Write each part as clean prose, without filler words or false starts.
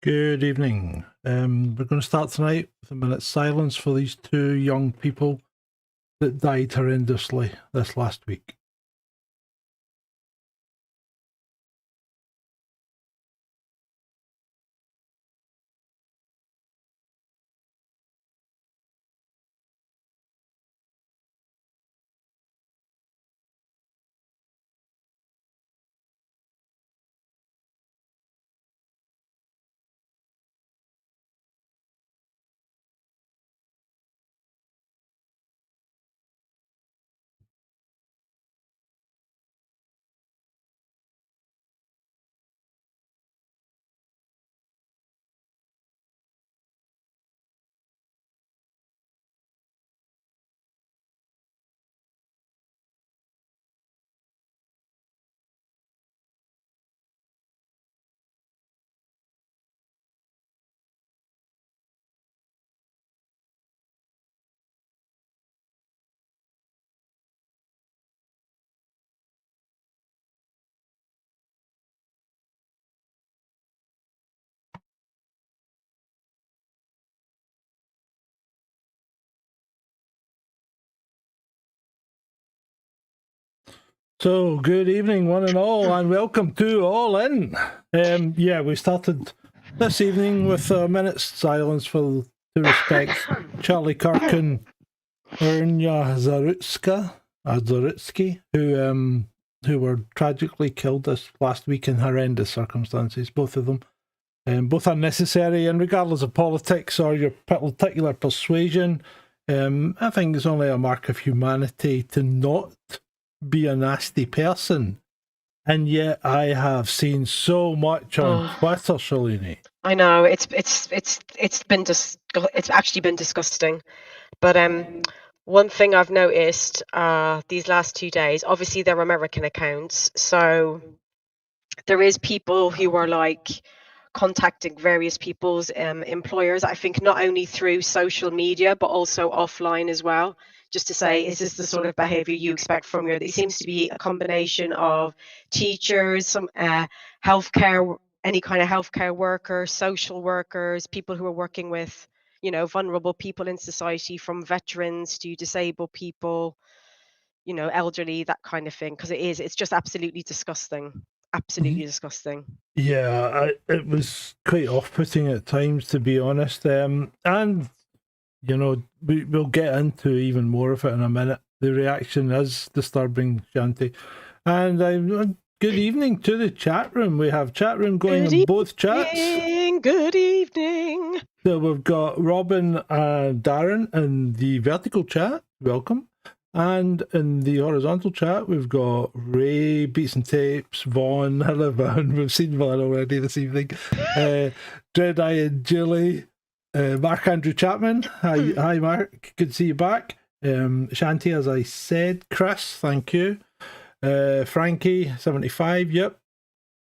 Good evening. We're going to start tonight with a minute's silence for these two young people that died horrendously this last week. So, good evening, one and all, and welcome to All In. We started this evening with a minute's silence to respect Charlie Kirk and Iryna Zarutsky, who were tragically killed this last week in horrendous circumstances, both of them. Both unnecessary, and regardless of politics or your particular persuasion, I think it's only a mark of humanity to not be a nasty person. And yet I have seen so much on Twitter, Shalini. I know it's actually been disgusting. But one thing I've noticed these last 2 days, obviously they're American accounts, so there is people who are like contacting various people's employers, I think not only through social media but also offline as well, just to say, is this the sort of behavior you expect from your? It seems to be a combination of teachers, some healthcare, any kind of healthcare workers, social workers, people who are working with, vulnerable people in society, from veterans to disabled people, elderly, that kind of thing, because it's just absolutely disgusting. Absolutely disgusting. Yeah, it was quite off-putting at times, to be honest. And we'll get into even more of it in a minute. The reaction is disturbing, Shanti. And good evening to the chat room. We have chat room going in both chats. Good evening. So we've got Robin and Darren in the vertical chat. Welcome. And in the horizontal chat, we've got Ray, Beats and Tapes, Vaughn. Hello, Vaughn. We've seen Vaughn already this evening. Dreadeye and Julie. Mark Andrew Chapman. Hi, Mark. Good to see you back. Shanti, as I said. Chris, thank you. Frankie, 75. Yep.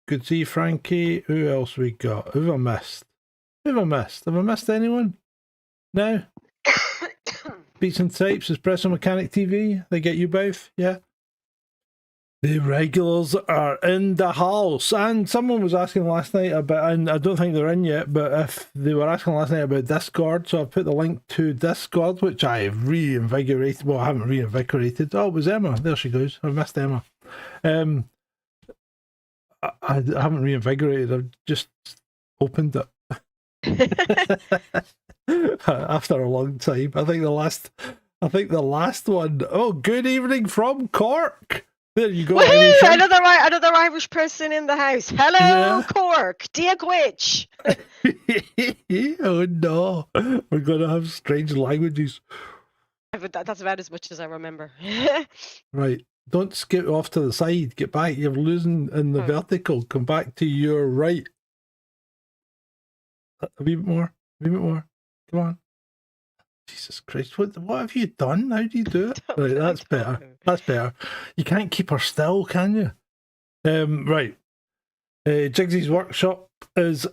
Good to see you, Frankie. Who else we got? Who have I missed? Have I missed anyone? No? Beats and Tapes, Espresso Mechanic TV. They get you both, yeah? The regulars are in the house. And someone was asking last night about, and I don't think they're in yet, but if they were asking last night about Discord, so I've put the link to Discord, which I have reinvigorated. Well, I haven't reinvigorated. Oh, it was Emma. There she goes. I missed Emma. I haven't reinvigorated. I've just opened it. After a long time. I think the last one. Oh, good evening from Cork. There you go. Another Irish person in the house. Hello, yeah. Cork. Dear Gwitch. Oh no, we're gonna have strange languages. That's about as much as I remember. Right. Don't skip off to the side. Get back. You're losing in the vertical. Come back to your right. A wee bit more. Come on. Jesus Christ. What have you done? How do you do it? Right, that's better. You can't keep her still, can you? Right. Jigsy's workshop is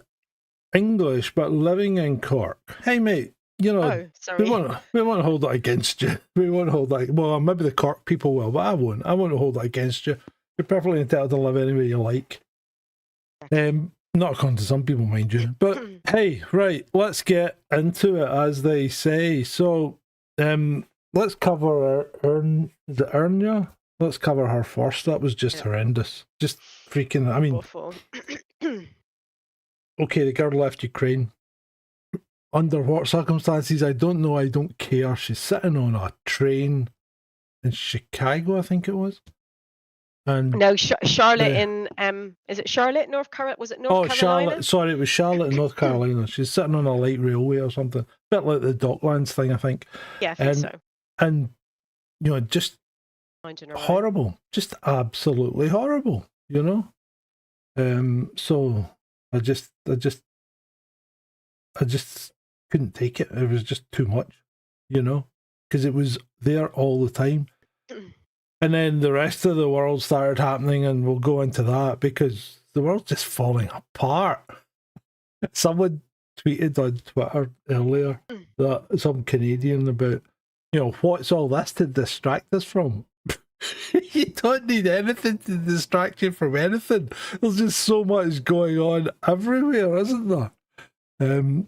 English, but living in Cork. Hey, mate. We won't hold that against you. We won't hold that. Well, maybe the Cork people will, but I won't. I won't hold that against you. You're perfectly entitled to live any way you like. Not according to some people, mind you. But hey, right, let's get into it, as they say. So, let's cover the Iryna. Let's cover her first. That was just horrendous. Just freaking. I mean, awful. okay, the girl left Ukraine. Under what circumstances? I don't know. I don't care. She's sitting on a train in Chicago, I think it was. And no, Charlotte in is it Charlotte, North Carolina? Was it North Carolina? Charlotte. Sorry, it was Charlotte in North Carolina. She's sitting on a light railway or something. A bit like the Docklands thing, I think. Yeah, I think so. And you know, just horrible. Just absolutely horrible, you know? So I just couldn't take it. It was just too much, you know? Because it was there all the time. And then the rest of the world started happening, and we'll go into that because the world's just falling apart. Someone tweeted on Twitter earlier that some Canadian about, you know, what's all this to distract us from? You don't need anything to distract you from anything. There's just so much going on everywhere, isn't there?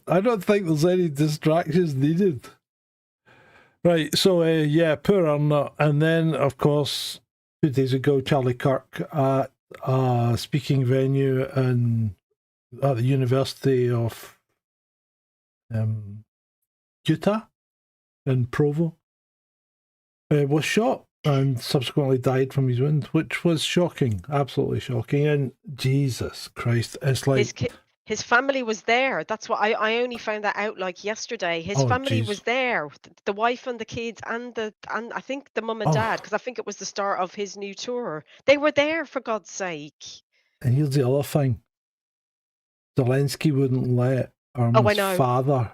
I don't think there's any distractions needed. Right, so yeah, poor Iryna. And then, of course, 2 days ago, Charlie Kirk at a speaking venue at the University of Utah in Provo was shot and subsequently died from his wound, which was shocking, absolutely shocking. And Jesus Christ, it's like his family was there. That's what I only found that out like yesterday. His family was there, the wife and the kids and I think the mum and dad, because I think it was the start of his new tour. They were there, for God's sake. And here's the other thing: Zelensky wouldn't let Iryna's father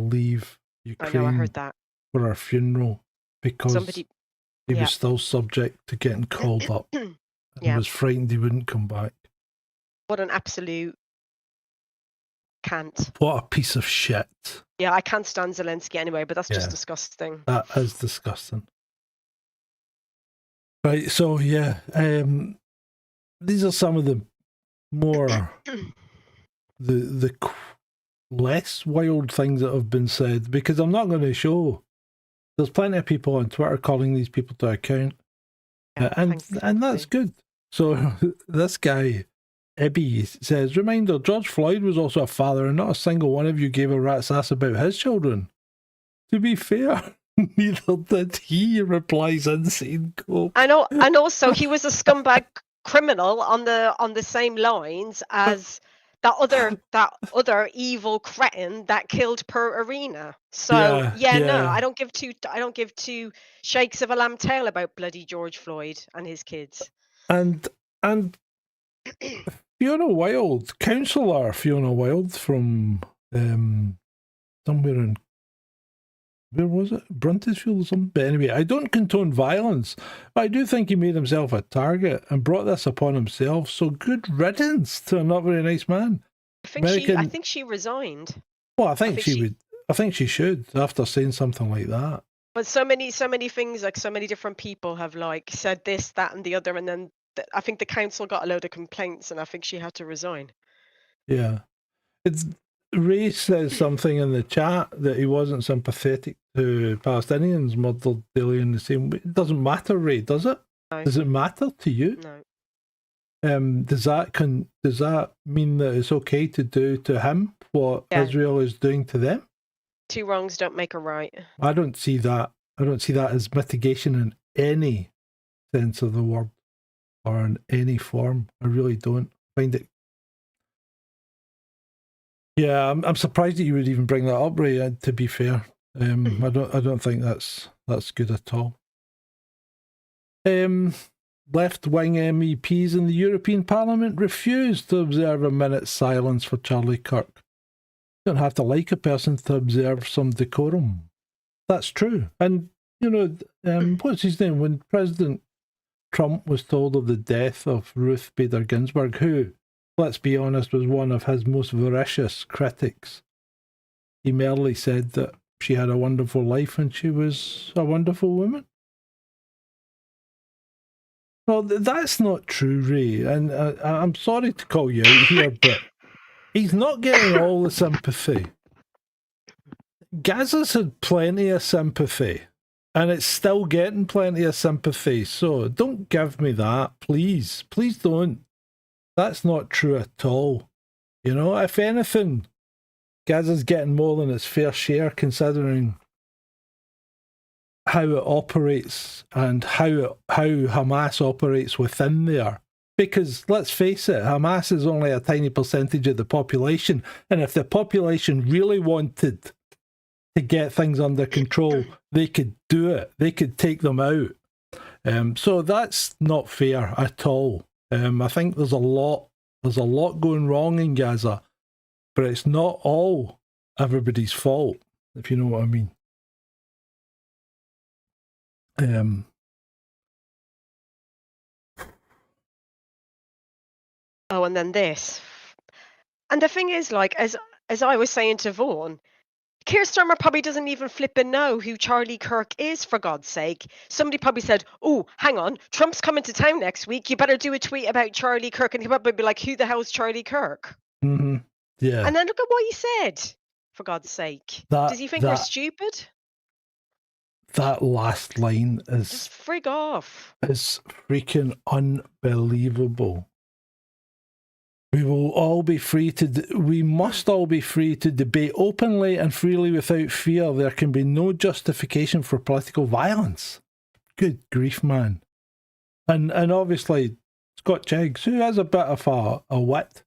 leave Ukraine. I heard that. For her funeral because he was still subject to getting called up and was frightened he wouldn't come back. What an absolute cant. What a piece of shit. Yeah, I can't stand Zelensky anyway, but that's just disgusting. That is disgusting. Right, so yeah, these are some of the more the less wild things that have been said, because I'm not going to show. There's plenty of people on Twitter calling these people to account, and that's good. So this guy, Ibby, says, reminder, George Floyd was also a father, and not a single one of you gave a rat's ass about his children. To be fair, neither did he, replies Insane Cope. I know, and also he was a scumbag criminal on the same lines as that other evil cretin that killed per Iryna. So no, I don't give two shakes of a lamb tail about bloody George Floyd and his kids. And Fiona Wild, Councillor Fiona Wild from somewhere in, where was it? Bruntisfield or something? But anyway, I don't condone violence, but I do think he made himself a target and brought this upon himself. So good riddance to a not very nice man. I think she resigned. Well, I think she would. I think she should, after saying something like that. But so many things, like so many different people have like said this, that, and the other, and then I think the council got a load of complaints, and I think she had to resign. Yeah, Ray says something in the chat that he wasn't sympathetic to Palestinians murdered daily in the same way. It doesn't matter, Ray, does it? No. Does it matter to you? No. Does that mean that it's okay to do to him what Israel is doing to them? Two wrongs don't make a right. I don't see that. I don't see that as mitigation in any sense of the word or in any form. I really don't find it. Yeah, I'm surprised that you would even bring that up, Ray. To be fair, I don't think that's good at all. Left-wing MEPs in the European Parliament refused to observe a minute's silence for Charlie Kirk. You don't have to like a person to observe some decorum. That's true. And, you know, what's his name? When President Trump was told of the death of Ruth Bader Ginsburg, who, let's be honest, was one of his most voracious critics, he merely said that she had a wonderful life and she was a wonderful woman. Well, that's not true, Ray. And I'm sorry to call you out here, but he's not getting all the sympathy. Gaza's had plenty of sympathy, and it's still getting plenty of sympathy. So don't give me that, please. Please don't. That's not true at all. You know, if anything, Gaza's getting more than its fair share, considering how it operates and how Hamas operates within there. Because let's face it, Hamas is only a tiny percentage of the population, and if the population really wanted to get things under control, they could do it. They could take them out. So that's not fair at all. I think there's a lot going wrong in Gaza, but it's not all everybody's fault, if you know what I mean. Oh, and then this. And the thing is, like, as I was saying to Vaughan, Keir Starmer probably doesn't even flipping know who Charlie Kirk is, for God's sake. Somebody probably said, oh, hang on, Trump's coming to town next week. You better do a tweet about Charlie Kirk. And he'll probably be like, who the hell's Charlie Kirk? Mm-hmm. Yeah. And then look at what he said, for God's sake. Does he think we're stupid? That last line is... Just frig off. It's freaking unbelievable. We will all be free to... we must all be free to debate openly and freely without fear. There can be no justification for political violence. Good grief, man. And obviously, Scott Cheggs, who has a bit of a wit,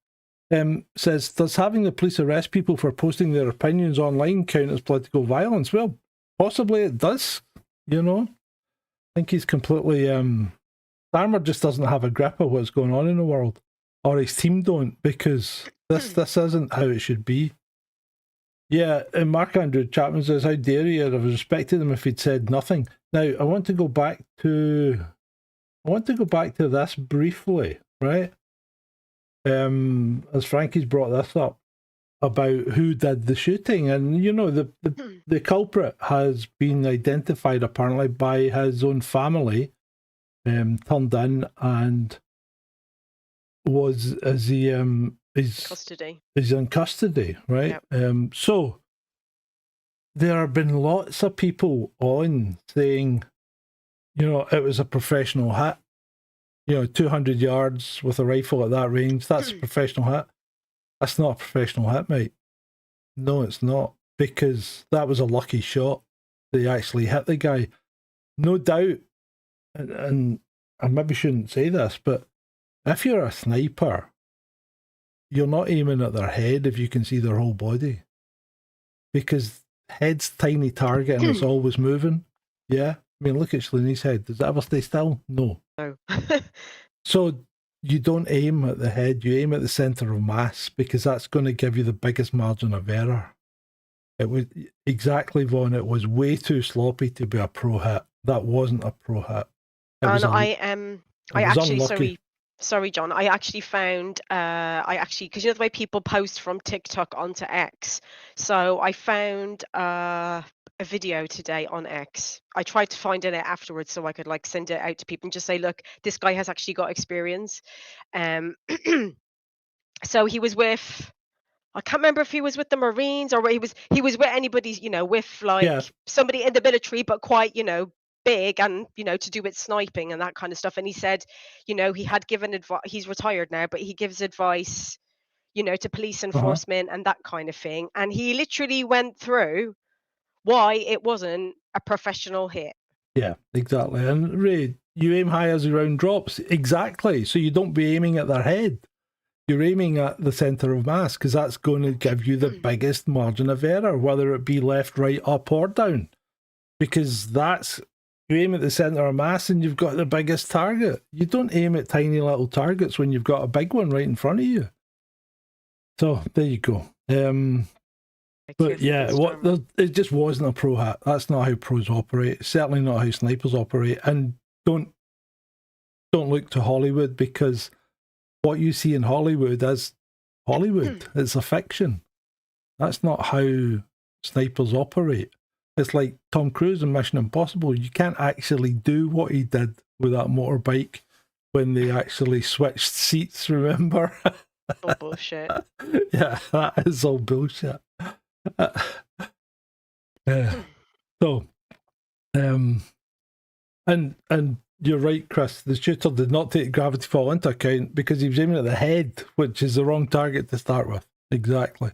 says, does having the police arrest people for posting their opinions online count as political violence? Well, possibly it does, you know. I think he's completely... Starmer just doesn't have a grip of what's going on in the world. Or his team don't, because this isn't how it should be. Yeah, and Mark Andrew Chapman says, how dare you? I'd have respected him if he'd said nothing. Now, I want to go back to this briefly, right? As Frankie's brought this up about who did the shooting, and you know, the culprit has been identified apparently by his own family, turned in and was is in custody, right? Yep. So there have been lots of people on saying, you know, it was a professional hit. You know, 200 yards with a rifle at that range, that's a professional hit. That's not a professional hit, mate. No, it's not, because that was a lucky shot. They actually hit the guy. No doubt, and I maybe shouldn't say this, but if you're a sniper, you're not aiming at their head if you can see their whole body. Because head's tiny target and it's always moving. Yeah? I mean, look at Shalini's head. Does it ever stay still? No. No. So you don't aim at the head, you aim at the centre of mass, because that's going to give you the biggest margin of error. It was exactly, Vaughan, it was way too sloppy to be a pro hit. That wasn't a pro hit. Sorry, John. I actually found, because you know the way people post from TikTok onto X. So I found a video today on X. I tried to find it afterwards so I could like send it out to people and just say, look, this guy has actually got experience. So he was with, I can't remember if he was with the Marines or he was with anybody, you know, with like somebody in the military, but quite, you know, big and, you know, to do with sniping and that kind of stuff. And he said, you know, he had given advice, he's retired now, but he gives advice, you know, to police enforcement and that kind of thing. And he literally went through why it wasn't a professional hit. Yeah, exactly. And Ray, you aim high as the round drops. Exactly. So you don't be aiming at their head. You're aiming at the centre of mass, because that's going to give you the biggest margin of error, whether it be left, right, up or down. Because that's... you aim at the centre of mass and you've got the biggest target. You don't aim at tiny little targets when you've got a big one right in front of you. So, there you go. But yeah, it just wasn't a pro hit. That's not how pros operate. It's certainly not how snipers operate. And don't look to Hollywood, because what you see in Hollywood is Hollywood. It's a fiction. That's not how snipers operate. It's like Tom Cruise in Mission Impossible. You can't actually do what he did with that motorbike when they actually switched seats, remember? Oh, bullshit. Yeah, that is all bullshit. Yeah. So, and you're right, Chris. The shooter did not take gravity fall into account because he was aiming at the head, which is the wrong target to start with. Exactly.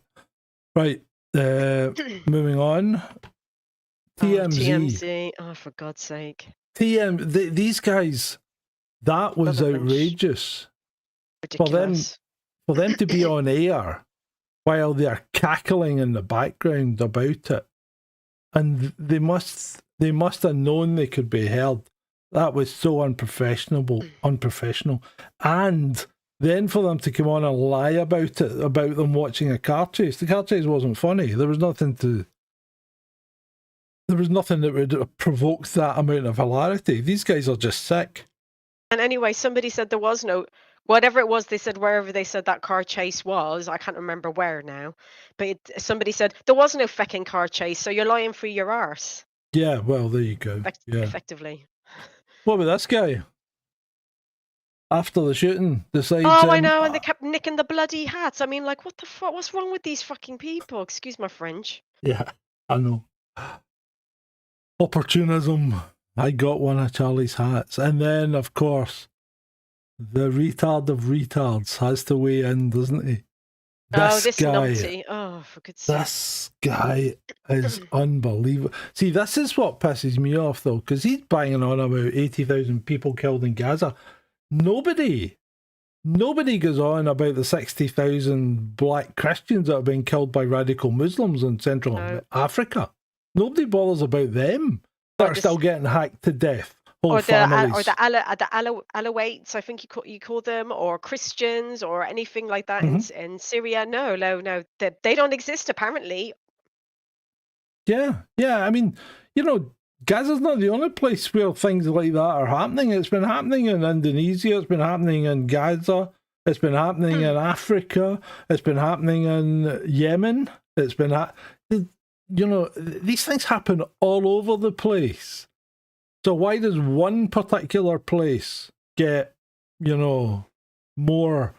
Right. Moving on. TMZ. Oh, for God's sake. These guys, that was outrageous. Ridiculous. For them to be on air while they're cackling in the background about it, and they must have known they could be heard. That was so unprofessional. And then for them to come on and lie about it, about them watching a car chase. The car chase wasn't funny. There was nothing that would have provoked that amount of hilarity. These guys are just sick. And anyway, somebody said there was no, whatever it was, they said wherever they said that car chase was, I can't remember where now, but somebody said there was no fucking car chase, so you're lying through your arse. Yeah, well, there you go. Effectively. What about this guy? After the shooting, decides... Oh, I know, and they kept nicking the bloody hats. I mean, like, what the fuck? What's wrong with these fucking people? Excuse my French. Yeah, I know. Opportunism. I got one of Charlie's hats. And then, of course, the retard of retards has to weigh in, doesn't he? This numpty. Oh, for goodness sake. This guy is unbelievable. See, this is what pisses me off, though, because he's banging on about 80,000 people killed in Gaza. Nobody goes on about the 60,000 black Christians that have been killed by radical Muslims in Central Africa. Nobody bothers about them. They're still getting hacked to death. Or the Alawites, I think you call them, or Christians, or anything like that in Syria. No, they don't exist apparently. Yeah. I mean, Gaza's not the only place where things like that are happening. It's been happening in Indonesia. It's been happening in Gaza. It's been happening in Africa. It's been happening in Yemen. It's been, these things happen all over the place. So why does one particular place get, more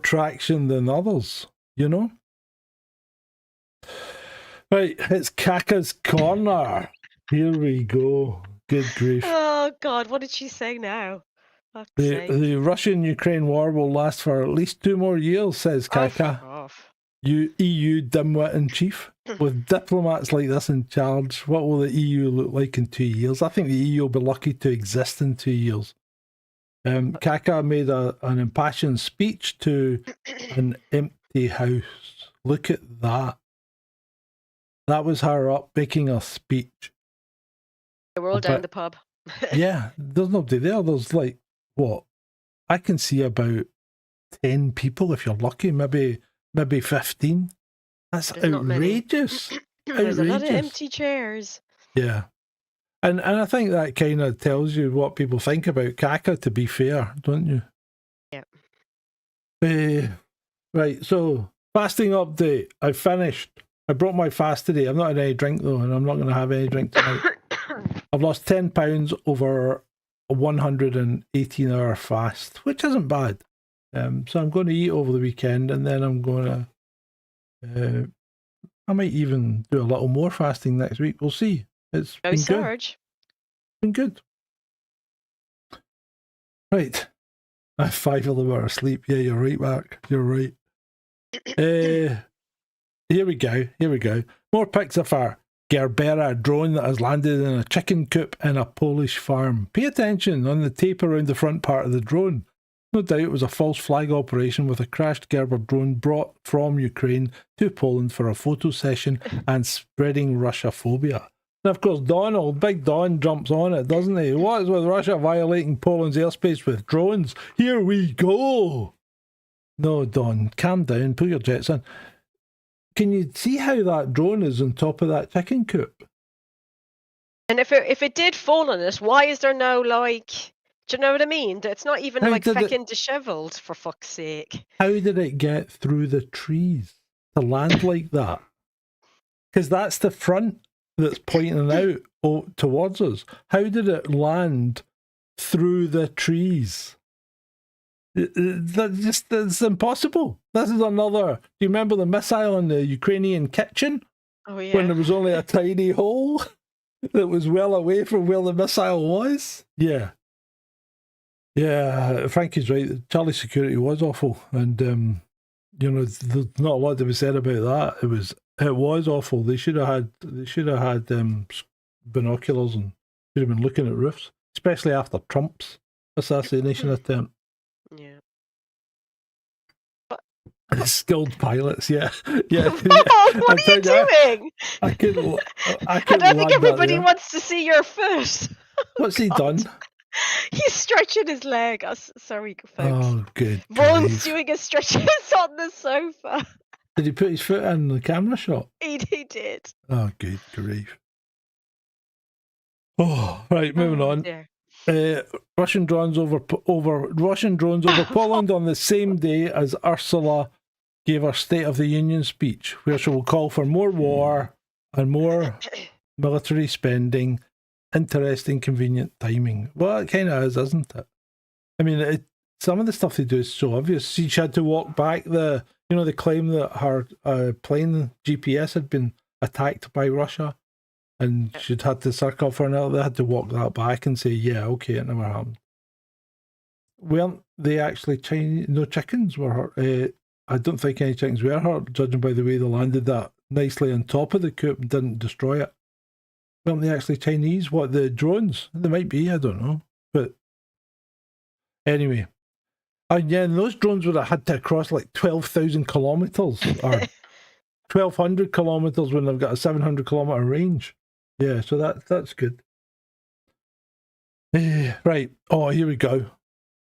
traction than others? Right, it's Kaka's Corner. Here we go. Good grief. Oh, God, what did she say now? The Russian-Ukraine war will last for at least 2 more years, says Kaka. Fuck off. EU dimwit in chief. With diplomats like this in charge, what will the EU look like in 2 years? I think the EU will be lucky to exist in 2 years. Kaka made an impassioned speech to an empty house. Look at that. That was her up making a speech. We're all down the pub. Yeah, there's nobody there. There's I can see about 10 people if you're lucky, maybe 15. That's outrageous. There's a lot of empty chairs. Yeah. And I think that kind of tells you what people think about Kaka, to be fair, don't you? Yeah. Right, so fasting update. I finished. I brought my fast today. I'm not had any drink though, and I'm not going to have any drink tonight. I've lost 10 pounds over a 118-hour fast, which isn't bad. So I'm going to eat over the weekend, and then I'm going to... I might even do a little more fasting next week. We'll see. It's been good. It's been good. Right. 5 of them are asleep. Yeah, you're right, Mark. You're right. Here we go. More pics of our Gerbera drone that has landed in a chicken coop in a Polish farm. Pay attention on the tape around the front part of the drone. No doubt it was a false flag operation with a crashed Gerber drone brought from Ukraine to Poland for a photo session and spreading Russia-phobia. And of course, Big Don jumps on it, doesn't he? What is with Russia violating Poland's airspace with drones? Here we go! No, Don, calm down, put your jets on. Can you see how that drone is on top of that chicken coop? And if it did fall on us, why is there no, do you know what I mean? It's not even fucking dishevelled, for fuck's sake. How did it get through the trees to land like that? Because that's the front that's pointing out towards us. How did it land through the trees? That's impossible. This is another. Do you remember the missile in the Ukrainian kitchen? Oh yeah. When there was only a tiny hole that was well away from where the missile was? Yeah. Yeah, Frankie's right. Charlie's security was awful. And, there's not a lot to be said about that. It was awful. They should have had binoculars and should have been looking at roofs, especially after Trump's assassination attempt. Yeah. Skilled pilots, yeah. Yeah. What are you doing? I don't think everybody wants to see your foot. What's he done? He's stretching his leg. Sorry, folks. Oh, good. Vaughn's doing a stretches on the sofa. Did he put his foot in the camera shot? He did. Oh, good grief. Oh, right, moving on. Dear. Russian drones over Poland on the same day as Ursula gave her State of the Union speech, where she will call for more war and more military spending. Interesting, convenient timing. Well, it kind of is, isn't it? I mean, some of the stuff they do is so obvious. She had to walk back the claim that her plane GPS had been attacked by Russia, and she'd had to circle for an hour. They had to walk that back and say, yeah, okay, it never happened. Weren't they actually Chinese? No chickens were hurt. I don't think any chickens were hurt, judging by the way they landed that nicely on top of the coop and didn't destroy it. Weren't they actually Chinese? What, the drones? They might be, I don't know. But anyway. And yeah, and those drones would have had to cross like 12,000 kilometres or 1,200 kilometres when they've got a 700 kilometre range. Yeah, so that's good. Right. Oh, here we go.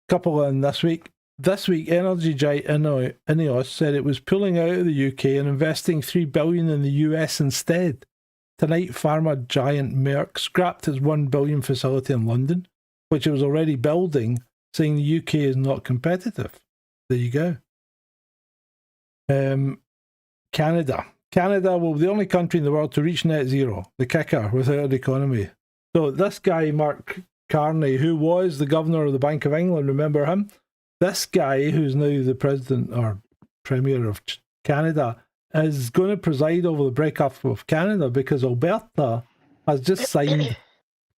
Couple in this week. This week, energy giant Ineos said it was pulling out of the UK and investing $3 billion in the US instead. Tonight, pharma giant Merck scrapped its $1 billion facility in London, which it was already building, saying the UK is not competitive. There you go. Canada. Canada will be the only country in the world to reach net zero, the kicker, without an economy. So this guy, Mark Carney, who was the governor of the Bank of England, remember him? This guy, who's now the president or premier of Canada, is going to preside over the breakup of Canada because Alberta has just signed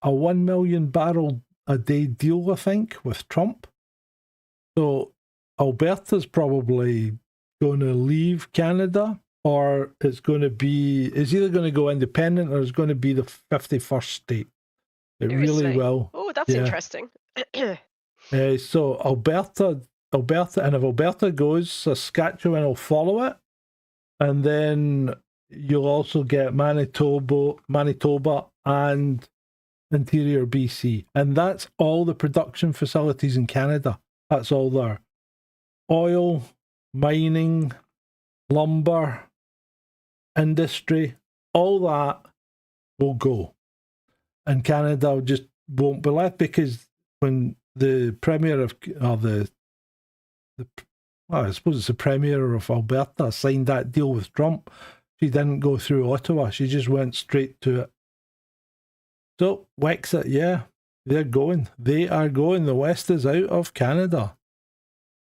a 1 million barrel a day deal, I think, with Trump. So Alberta's probably going to leave Canada, or it's either going to go independent or it's going to be the 51st state. It really will. Oh, that's interesting. So Alberta, and if Alberta goes, Saskatchewan will follow it. And then you'll also get Manitoba and Interior BC. And that's all the production facilities in Canada. That's all there. Oil, mining, lumber, industry, all that will go. And Canada just won't be left because when the Premier of, I suppose it's the Premier of Alberta signed that deal with Trump, she didn't go through Ottawa. She just went straight to it. So, Wexit, yeah, they're going. They are going. The West is out of Canada.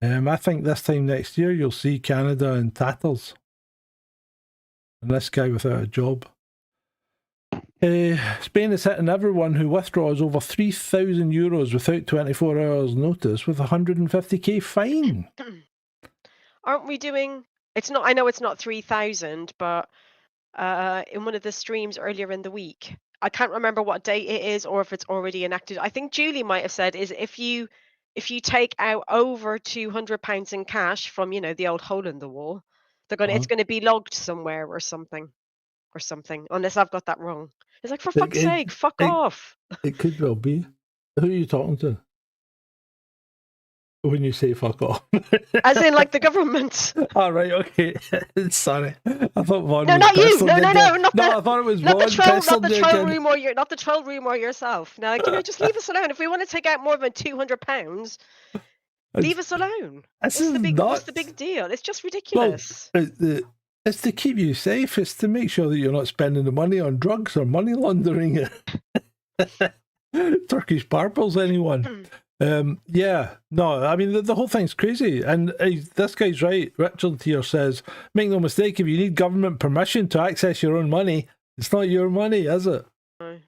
I think this time next year you'll see Canada in tatters. And this guy without a job. Spain is hitting everyone who withdraws over €3,000 without 24 hours notice with a 150k fine. Aren't we doing? It's not. I know it's not 3,000, but in one of the streams earlier in the week, I can't remember what date it is or if it's already enacted. I think Julie might have said is if you take out over £200 in cash from the old hole in the wall, it's going to be logged somewhere or something. Unless I've got that wrong. It's like, for fuck's sake, fuck off. It could well be. Who are you talking to when you say fuck off? As in, like, the government. All right, okay. Sorry, I thought Vaughn. No, was not you. No, I thought it was not Vaughn. Not the troll room or yourself. Now, just leave us alone. If we want to take out more than £200, leave us alone. What's the big deal? It's just ridiculous. Well, it's to keep you safe. It's to make sure that you're not spending the money on drugs or money laundering it. Turkish purples, anyone? Yeah, no, I mean, the whole thing's crazy. And this guy's right. Richard here says, make no mistake, if you need government permission to access your own money, it's not your money, is it? No.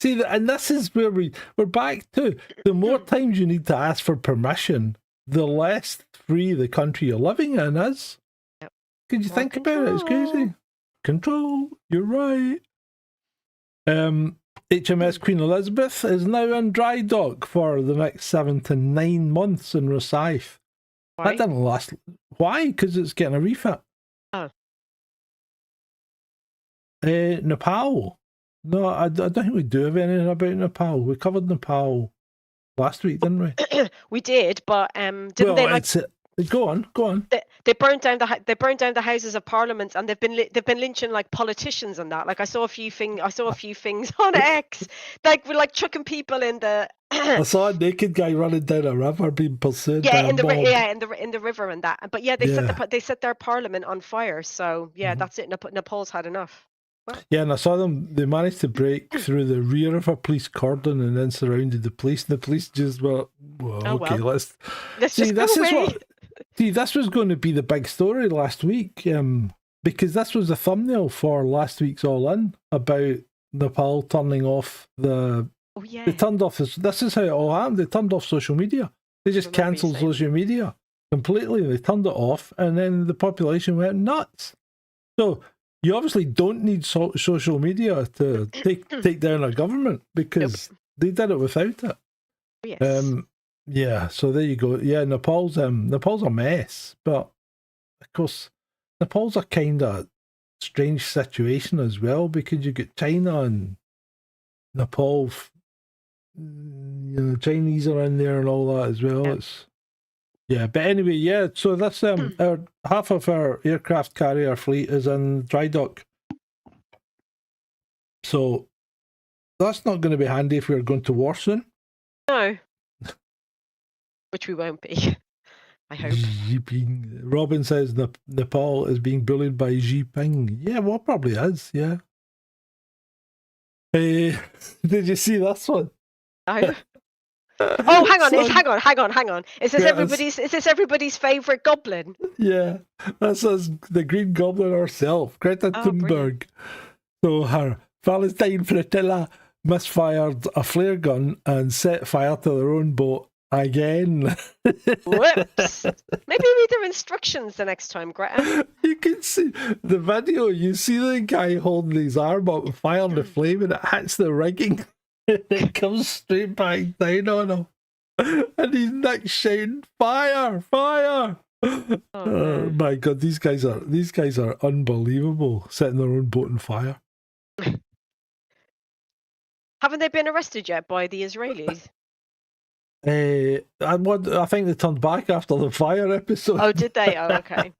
See, and this is where we're back to. The more times you need to ask for permission, the less free the country you're living in is. Yep. Could you More think about it? It's crazy. Control, you're right. HMS Queen Elizabeth is now in dry dock for the next 7 to 9 months in Rosyth. Why? That didn't last. Why? Because it's getting a refit. Oh. Nepal. No, I don't think we do have anything about Nepal. We covered Nepal last week, didn't we? We did, but didn't they like? Go on. They burned down the Houses of Parliament, and they've been lynching like politicians and that. Like I saw a few things on X, like with like chucking people in the. I saw a naked guy running down a river being pursued. Yeah, in the river and that. But yeah, they set their parliament on fire. So yeah, that's it. Nepal's had enough. Well, yeah, and I saw them. They managed to break through the rear of a police cordon and then surrounded the police. And the police just were, okay, let's see. This was going to be the big story last week, because this was the thumbnail for last week's All In about Nepal turning off the. Oh yeah. They turned off this is how it all happened. They turned off social media. They just cancelled social media completely. They turned it off, and then the population went nuts. So you obviously don't need social media to take down a government, because they did it without it. Yes. Yeah, so there you go. Yeah, Nepal's a mess, but of course Nepal's a kind of strange situation as well, because you get China and Nepal. Chinese are in there and all that as well. But anyway, so that's our half of our aircraft carrier fleet is in dry dock. So that's not going to be handy if we're going to war soon. No. Which we won't be, I hope. Robin says Nepal is being bullied by Xi Jinping. Yeah, well, probably is, yeah. Did you see this one? No. Oh, hang on. Is this everybody's favourite goblin? Yeah, this is the Green Goblin herself, Greta Thunberg. So her Palestine flotilla misfired a flare gun and set fire to their own boat again. Whoops. Maybe read their instructions the next time, Greta. You can see the video, you see the guy holding his arm up and firing the flame, and it hits the rigging. It comes straight back down on him. And he's next shouting, fire! Oh my god, these guys are unbelievable, setting their own boat on fire. Haven't they been arrested yet by the Israelis? I think they turned back after the fire episode. Oh, did they? Oh, okay.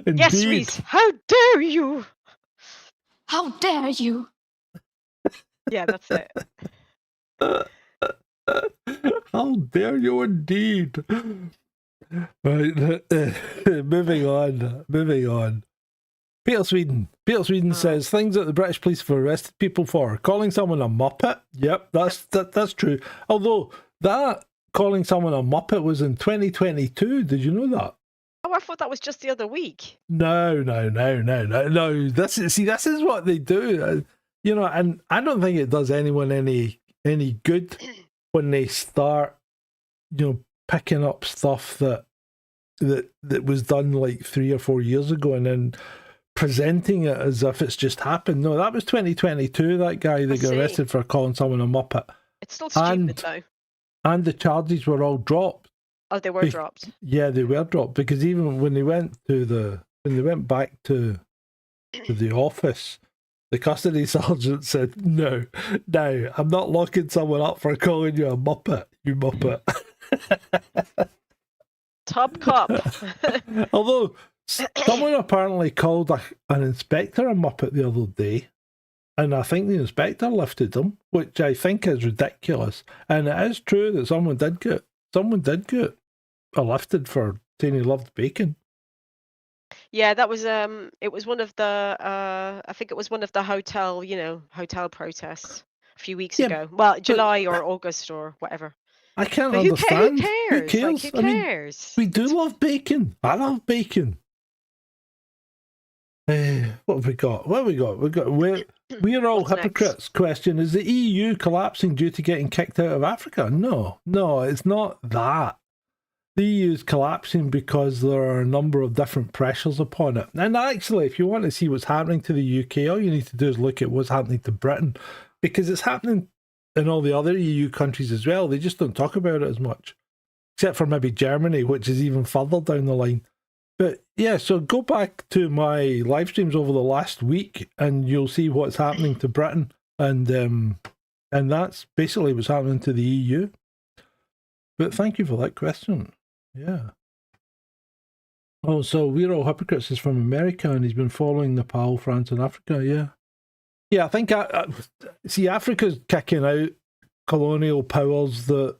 Yes, Reese, how dare you? How dare you? Yeah, that's it. How dare you indeed. Right, moving on. Peter Sweden says things that the British police have arrested people for: calling someone a muppet. Yep, that's true. Although that calling someone a muppet was in 2022. Did you know that? Oh, I thought that was just the other week. No. This is what they do. And I don't think it does anyone any good when they start, picking up stuff that was done like 3 or 4 years ago and then presenting it as if it's just happened. No, that was 2022. That guy that got arrested for calling someone a muppet. It's still stupid though. And the charges were all dropped. Oh, they were dropped. Yeah, they were dropped, because even when they went back to the office, the custody sergeant said, No, I'm not locking someone up for calling you a muppet, you muppet. Top cop. Although someone apparently called an inspector a muppet the other day, and I think the inspector lifted him, which I think is ridiculous. And it is true that someone did get lifted for saying he loved bacon. Yeah, that was it was one of the I think it was one of the hotel protests a few weeks ago. Well, July or August or whatever. I can't But who understand. cares? Who Like, cares? who I mean, cares? we do love bacon. I love bacon. What have we got? What have we got? We're all What's next? hypocrites. Question: is the EU collapsing due to getting kicked out of Africa? No, it's not that. The EU is collapsing because there are a number of different pressures upon it. And actually, if you want to see what's happening to the UK, all you need to do is look at what's happening to Britain, because it's happening in all the other EU countries as well. They just don't talk about it as much, except for maybe Germany, which is even further down the line. But yeah, so go back to my live streams over the last week and you'll see what's happening to Britain. And that's basically what's happening to the EU. But thank you for that question. Yeah. Oh, so We're All Hypocrites is from America and he's been following Nepal, France and Africa. Yeah. Yeah, I think, see, Africa's kicking out colonial powers that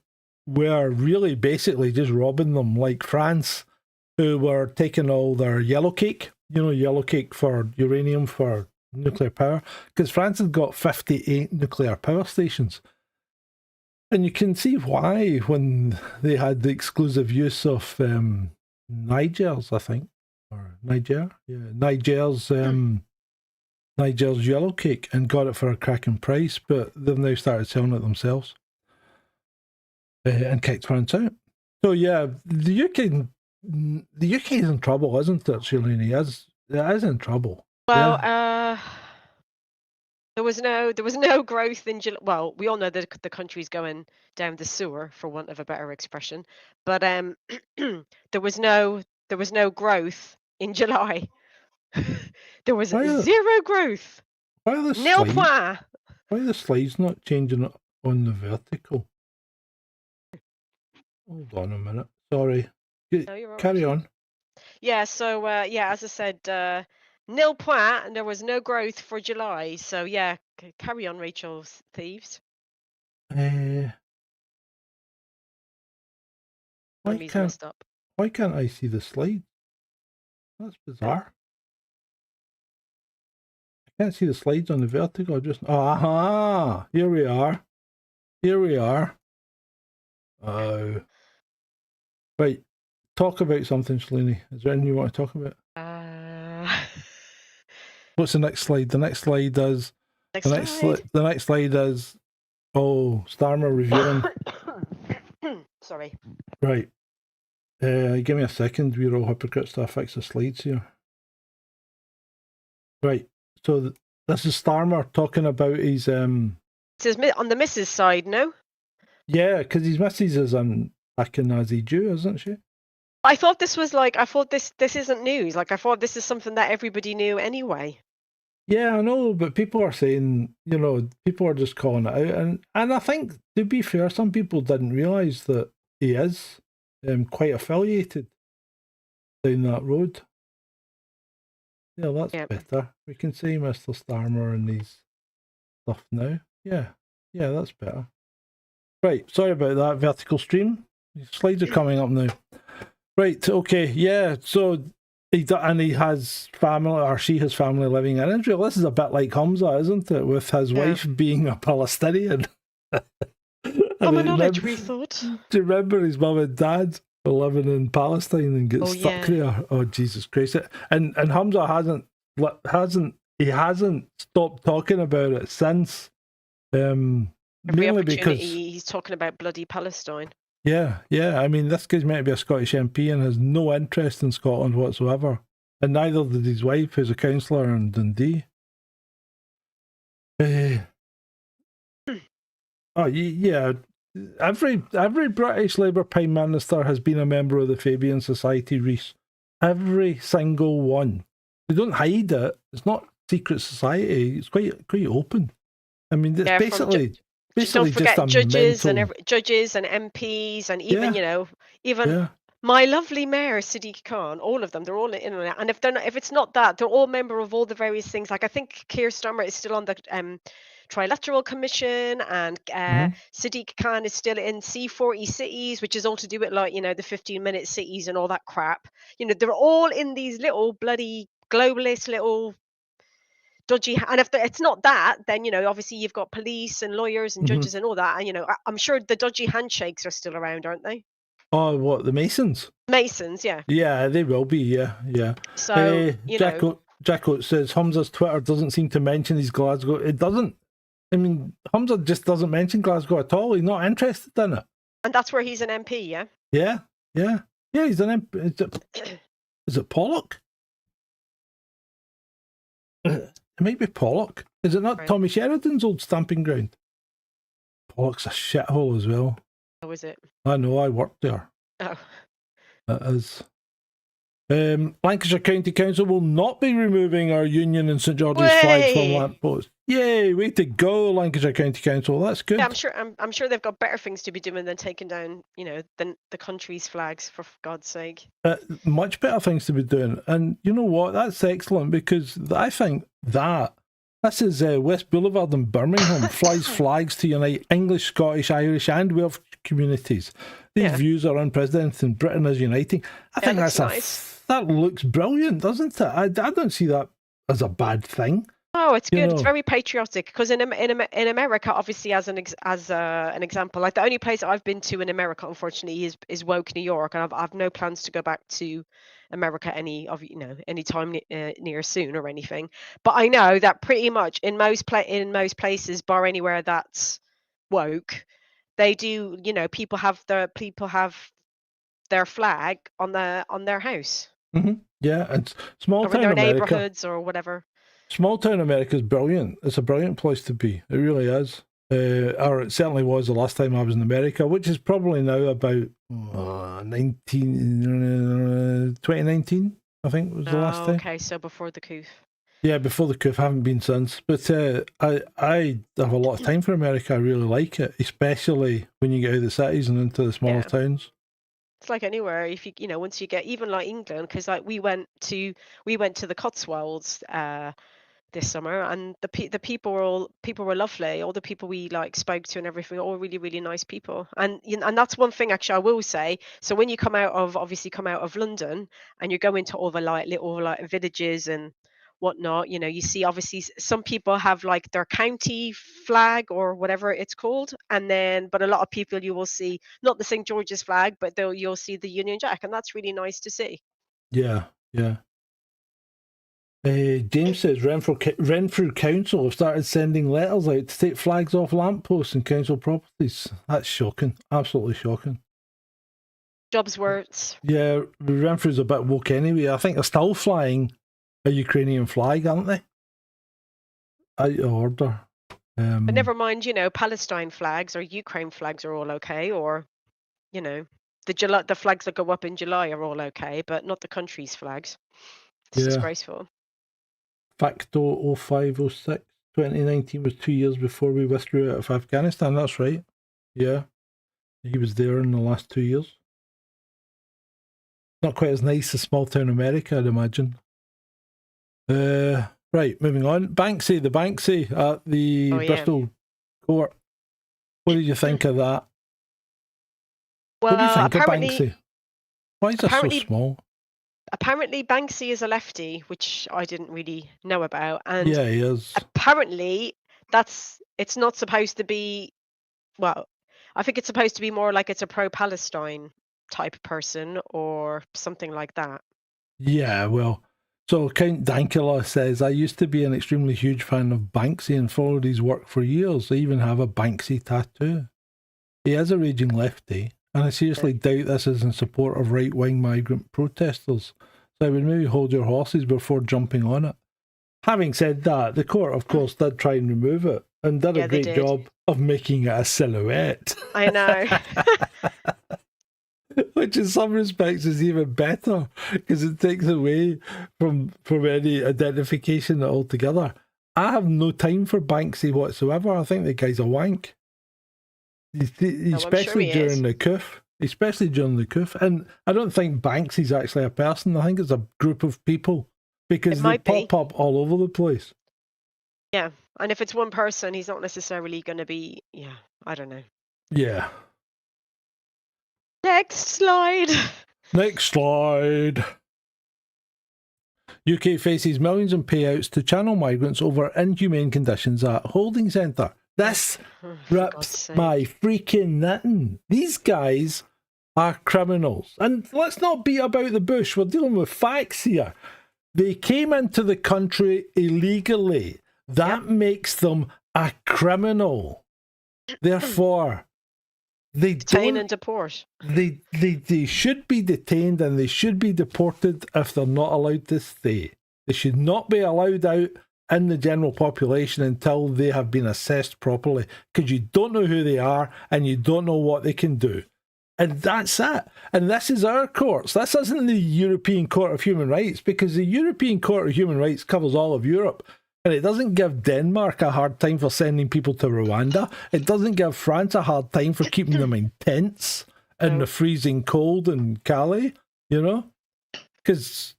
were really basically just robbing them, like France, who were taking all their yellow cake, yellow cake for uranium for nuclear power, because France had got 58 nuclear power stations. And you can see why when they had the exclusive use of Niger's, I think, or Niger, yeah, Niger's yellow cake, and got it for a cracking price, but they've now started selling it themselves and kicked France out. So yeah, the UK is in trouble, isn't it, Shalini? It is in trouble. Well, yeah. there was no growth in July. Well, we all know that the country's going down the sewer, for want of a better expression. But there was no growth in July. There was zero growth. Why are the Nil point. Why are the slides not changing on the vertical? Hold on a minute. Sorry. No, you're all Carry right. on. Yeah. So as I said, nil point, and there was no growth for July. So yeah, carry on, Rachel's thieves. Why messed up. Why can't I see the slide? That's bizarre. I can't see the slides on the vertical. Aha! Here we are. Oh. Right. Talk about something, Shalini. Is there anything you want to talk about? What's the next slide? The next slide is the next slide is Starmer reviewing. Sorry. Right. Give me a second. We're all hypocrites to fix the slides here. Right. So this is Starmer talking about his It says on the missus side, no? Yeah, because his missus is an Ashkenazi Jew, isn't she? I thought this was this isn't news. Like, I thought this is something that everybody knew anyway. Yeah, I know, but people are saying, people are just calling it out, and I think, to be fair, some people didn't realise that he is quite affiliated down that road. Yeah, that's better. We can say Mr. Starmer and his stuff now. Yeah, that's better. Right, sorry about that, vertical stream. The slides are coming up now. Right, okay, yeah, so he has family, or she has family living in Israel. This is a bit like Hamza, isn't it, with his wife being a Palestinian. Common knowledge, we thought. Do you remember his mum and dad were living in Palestine and get stuck there? Oh, Jesus Christ. And Hamza hasn't stopped talking about it since. Every mainly opportunity because he's talking about bloody Palestine. Yeah. I mean, this guy's meant to be a Scottish MP and has no interest in Scotland whatsoever. And neither did his wife, who's a councillor in Dundee. Every British Labour Prime Minister has been a member of the Fabian Society, Reese. Every single one. They don't hide it. It's not secret society. It's quite open. I mean, it's basically don't forget just judges and MPs and even my lovely mayor Sadiq Khan. All of them, they're all in on it. And if it's not that, they're all member of all the various things. Like, I think Keir Starmer is still on the Trilateral Commission, and Sadiq Khan is still in C40 cities, which is all to do with the 15-minute cities and all that crap. They're all in these little bloody globalist little dodgy. And if it's not that, then obviously you've got police and lawyers and judges and all that. And I'm sure the dodgy handshakes are still around, aren't they? Oh, what, the Masons? Masons, yeah. Yeah, they will be. Yeah. So Jack Oates says Humza's Twitter doesn't seem to mention his Glasgow. It doesn't. I mean, Humza just doesn't mention Glasgow at all. He's not interested in it. And that's where he's an MP, yeah? Yeah. He's an MP. Is it Pollock? It might be Pollock. Is it not Tommy Sheridan's old stamping ground? Pollock's a shithole as well. Oh, is it? I know, I worked there. Oh. It is. Lancashire County Council will not be removing our Union and St George's flag from lampposts. Yay! Way to go, Lancashire County Council. That's good. Yeah, I'm sure they've got better things to be doing than taking down, the country's flags, for God's sake. Much better things to be doing. And you know what? That's excellent, because I think this is West Boulevard in Birmingham flies flags to unite English, Scottish, Irish and Welsh communities. These views are unprecedented and Britain is uniting. I think that's nice. That looks brilliant, doesn't it? I don't see that as a bad thing. Oh, it's good. It's very patriotic, because in America, obviously, as an example, like the only place I've been to in America, unfortunately, is Woke, New York, and I've no plans to go back to America any time near soon or anything. But I know that pretty much in most places, bar anywhere that's woke, they do. People have their flag on their house. Mm-hmm. Yeah, and small town or in their America, neighborhoods or whatever. Small town America is brilliant. It's a brilliant place to be. It really is. Or it certainly was the last time I was in America, which is probably now about 2019, I think was the last time. Okay, so before the coup. Yeah, before the coup. I haven't been since. But I have a lot of time for America. I really like it, especially when you get out of the cities and into the smaller towns. It's like anywhere. If you once you get, even like England, because like we went to the Cotswolds this summer, and the people were lovely. All the people we spoke to and everything, all really, really nice people. And and that's one thing actually I will say. So when you come out of London and you go into all the little villages and whatnot, you see obviously some people have their county flag or whatever it's called, and then but a lot of people you will see not the St George's flag, but you'll see the Union Jack, and that's really nice to see. Yeah. James says Renfrew Council have started sending letters out to take flags off lampposts and council properties. That's shocking. Absolutely shocking. Jobs words. Yeah, Renfrew's a bit woke anyway. I think they're still flying a Ukrainian flag, aren't they? Out of order. But never mind, Palestine flags or Ukraine flags are all okay, or the flags that go up in July are all okay, but not the country's flags. It's disgraceful. Facto 0506 2019 was 2 years before we withdrew out of Afghanistan. That's right. Yeah, he was there in the last 2 years. Not quite as nice as small town America, I'd imagine. Right, moving on. Banksy at the Bristol court. What did you think of that? Well, what do you think of Banksy? Why is it so small? Apparently, Banksy is a lefty, which I didn't really know about. And yeah, he is. Apparently, it's not supposed to be. Well, I think it's supposed to be more like it's a pro-Palestine type person or something like that. Yeah, well. So Count Dankula says, I used to be an extremely huge fan of Banksy and followed his work for years. I even have a Banksy tattoo. He is a raging lefty, and I seriously doubt this is in support of right-wing migrant protesters. So I would maybe hold your horses before jumping on it. Having said that, the court, of course, did try and remove it and did a great job of making it a silhouette. I know. Which in some respects is even better, because it takes away from any identification altogether. I have no time for Banksy whatsoever. I think the guy's a wank. Especially during the coup. Especially during the coup. And I don't think Banksy's actually a person. I think it's a group of people, because they pop up all over the place. Yeah. And if it's one person, he's not necessarily going to be, I don't know. Yeah. Next slide. UK faces millions in payouts to channel migrants over inhumane conditions at holding centre. This For God's rips sake. my freaking knitting. These guys are criminals. And let's not beat about the bush. We're dealing with facts here. They came into the country illegally. That makes them a criminal. Therefore, they Detain don't. and deport. They should be detained and they should be deported if they're not allowed to stay. They should not be allowed out in the general population until they have been assessed properly, because you don't know who they are and you don't know what they can do. And that's it. And this is our courts. This isn't the European Court of Human Rights, because the European Court of Human Rights covers all of Europe. And it doesn't give Denmark a hard time for sending people to Rwanda. It doesn't give France a hard time for keeping them in tents in the freezing cold in Calais, you know? Because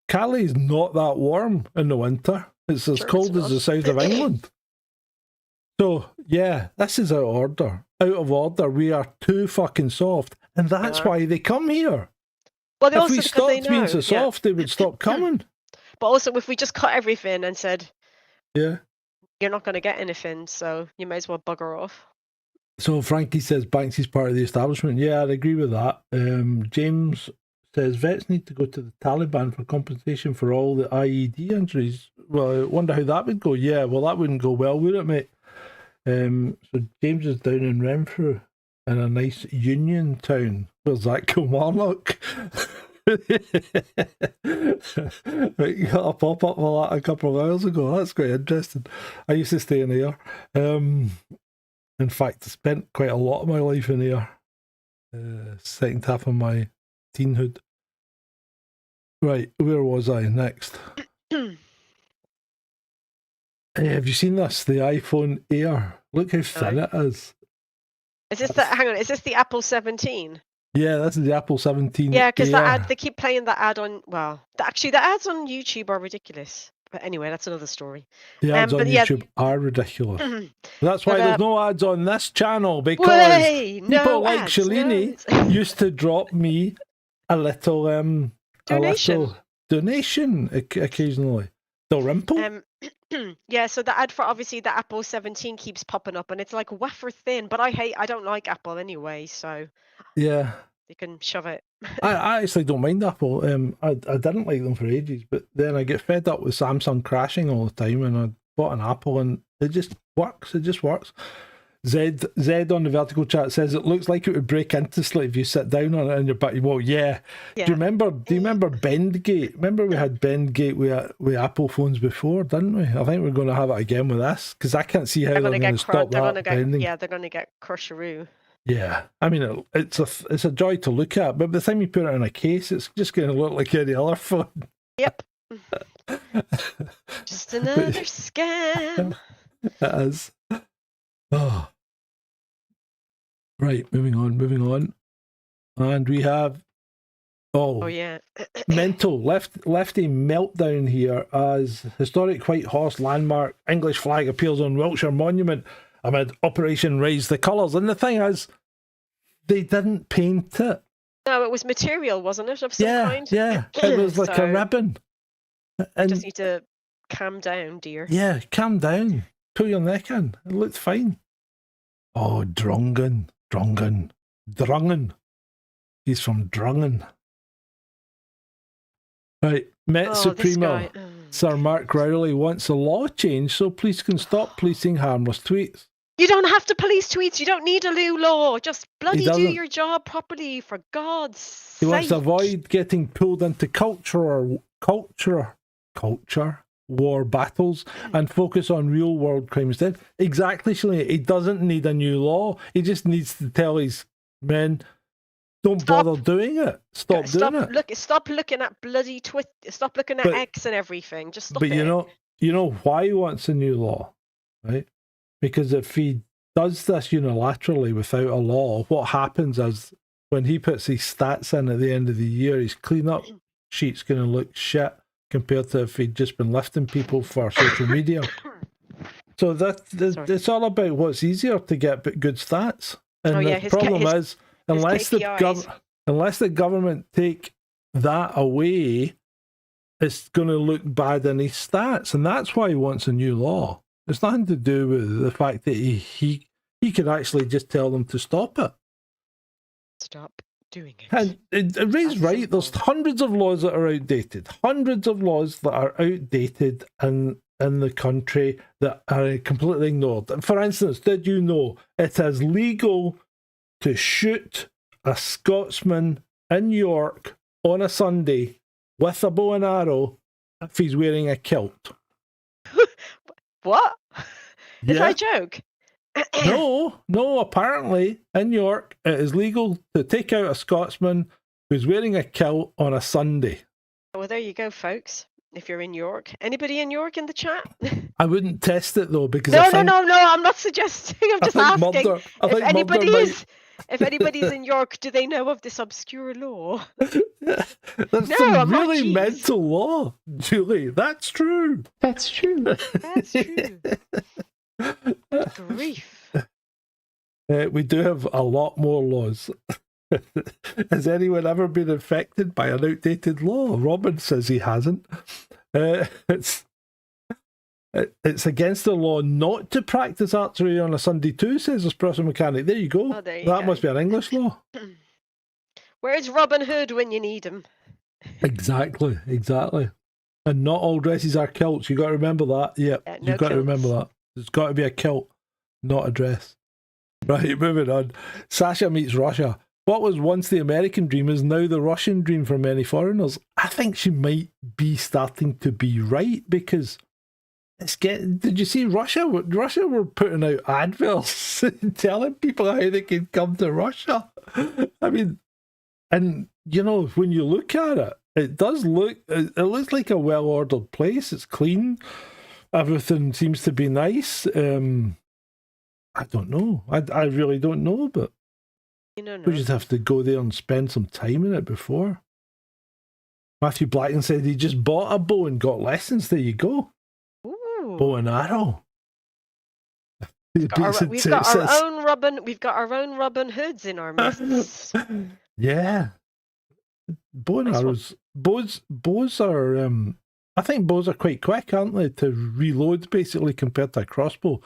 Calais is not that warm in the winter. It's as cold as the south of England. So, yeah, this is out of order. Out of order. We are too fucking soft. And that's why they come here. Well, If we stopped being so soft, they would stop coming. But also, if we just cut everything and said, Yeah. you're not going to get anything, so you may as well bugger off. So Frankie says Banksy's part of the establishment. Yeah, I'd agree with that. James says vets need to go to the Taliban for compensation for all the IED injuries. Well, I wonder how that would go. Yeah, well, that wouldn't go well, would it, mate? So James is down in Renfrew in a nice union town. Where's that, Kilmarnock? Right, you got a pop-up for that a couple of hours ago. That's quite interesting. I used to stay in there. In fact, I spent quite a lot of my life in there. Second half of my teenhood. Right, where was I next? Have you seen this? The iPhone Air. Look how thin it is. Is this the? Hang on. Is this the Apple 17? Yeah, this is the Apple 17. Yeah, because Air. that ad, they keep playing that ad on. Well, actually, the ads on YouTube are ridiculous. But anyway, that's another story. The ads on but yeah. YouTube are ridiculous. That's why there's no ads on this channel, because people like ads, Shalini used to drop me a little donation occasionally. The rimple. Yeah, so the ad for obviously the Apple 17 keeps popping up, and it's like wafer thin. But I don't like Apple anyway, so yeah, you can shove it. I actually don't mind Apple. I didn't like them for ages, but then I get fed up with Samsung crashing all the time, and I bought an Apple, and it just works. It just works. Zed on the vertical chat says it looks like it would break into sleep if you sit down on it and your back. Well, yeah. Do you remember Bendgate? Remember we had Bendgate with Apple phones before, didn't we? I think we're going to have it again with this, because I can't see how they're going to stop that bending. Yeah, they're going to get crusheroo. Yeah, I mean it's a joy to look at, but by the time you put it in a case, it's just going to look like any other phone. Yep. Just another scam. It is. Oh. Right, moving on. And we have oh yeah. mental lefty meltdown here as historic White Horse landmark English flag appears on Wiltshire Monument amid Operation Raise the Colours. And the thing is, they didn't paint it. No, it was material, wasn't it, of some kind? Yeah, it was like a ribbon. And you just need to calm down, dear. Yeah, calm down. Put your neck in. It looked fine. Oh, Drungen. He's from Drungen. Right, Met Supremo Sir Mark Rowley wants a law change so police can stop policing harmless tweets. You don't have to police tweets. You don't need a new law. Just bloody do your job properly, for God's sake. He wants to avoid getting pulled into culture war battles and focus on real world crime instead. Exactly, Shalini. He doesn't need a new law. He just needs to tell his men, don't bother doing it. Stop doing it. Stop looking at bloody Twitter. Stop looking at X and everything. Just stop it. But you know why he wants a new law, right? Because if he does this unilaterally without a law, what happens is when he puts his stats in at the end of the year, his clean-up sheet's going to look shit compared to if he'd just been lifting people for social media. So it's all about what's easier to get good stats. And the problem is, unless the government take that away, it's going to look bad in his stats, and that's why he wants a new law. It's nothing to do with the fact that he could actually just tell them to stop it. Stop doing it. And Ray's right. simple. There's hundreds of laws that are outdated. Hundreds of laws that are outdated in the country that are completely ignored. For instance, did you know it is legal to shoot a Scotsman in York on a Sunday with a bow and arrow if he's wearing a kilt? What? Is Yeah. that a joke? No, apparently in York it is legal to take out a Scotsman who's wearing a kilt on a Sunday. Well, there you go, folks. If you're in York. Anybody in York in the chat? I wouldn't test it though, because No, I think, I'm not suggesting. I'm I just think asking. murder, I If think anybody murder is, if anybody's in York, do they know of this obscure law? That's No, some I'm not really cheese. mental law, Julie. That's true. That's true. That's true. Good grief. We do have a lot more laws. Has anyone ever been affected by an outdated law? Robin says he hasn't. It's against the law not to practice archery on a Sunday too, says this person mechanic. There you go. Oh, there you That go. must be an English law. Where's Robin Hood when you need him? Exactly. And not all dresses are kilts. You got to remember that. Yep, Yeah, no you've got to remember kilts. that. It's got to be a kilt, not a dress. Right, moving on. Sasha meets Russia. What was once the American dream is now the Russian dream for many foreigners. I think she might be starting to be right, because did you see Russia? Russia were putting out adverts telling people how they can come to Russia. I mean, and you know, when you look at it, it looks like a well-ordered place. It's clean. Everything seems to be nice. I don't know. I really don't know, but we just have to go there and spend some time in it before. Matthew Blackton said he just bought a bow and got lessons. There you go. Ooh. Bow and arrow. We've got our own Robin Hoods in our midst. Yeah. Bow and Nice one. arrows. Bows are I think bows are quite quick, aren't they, to reload basically compared to a crossbow.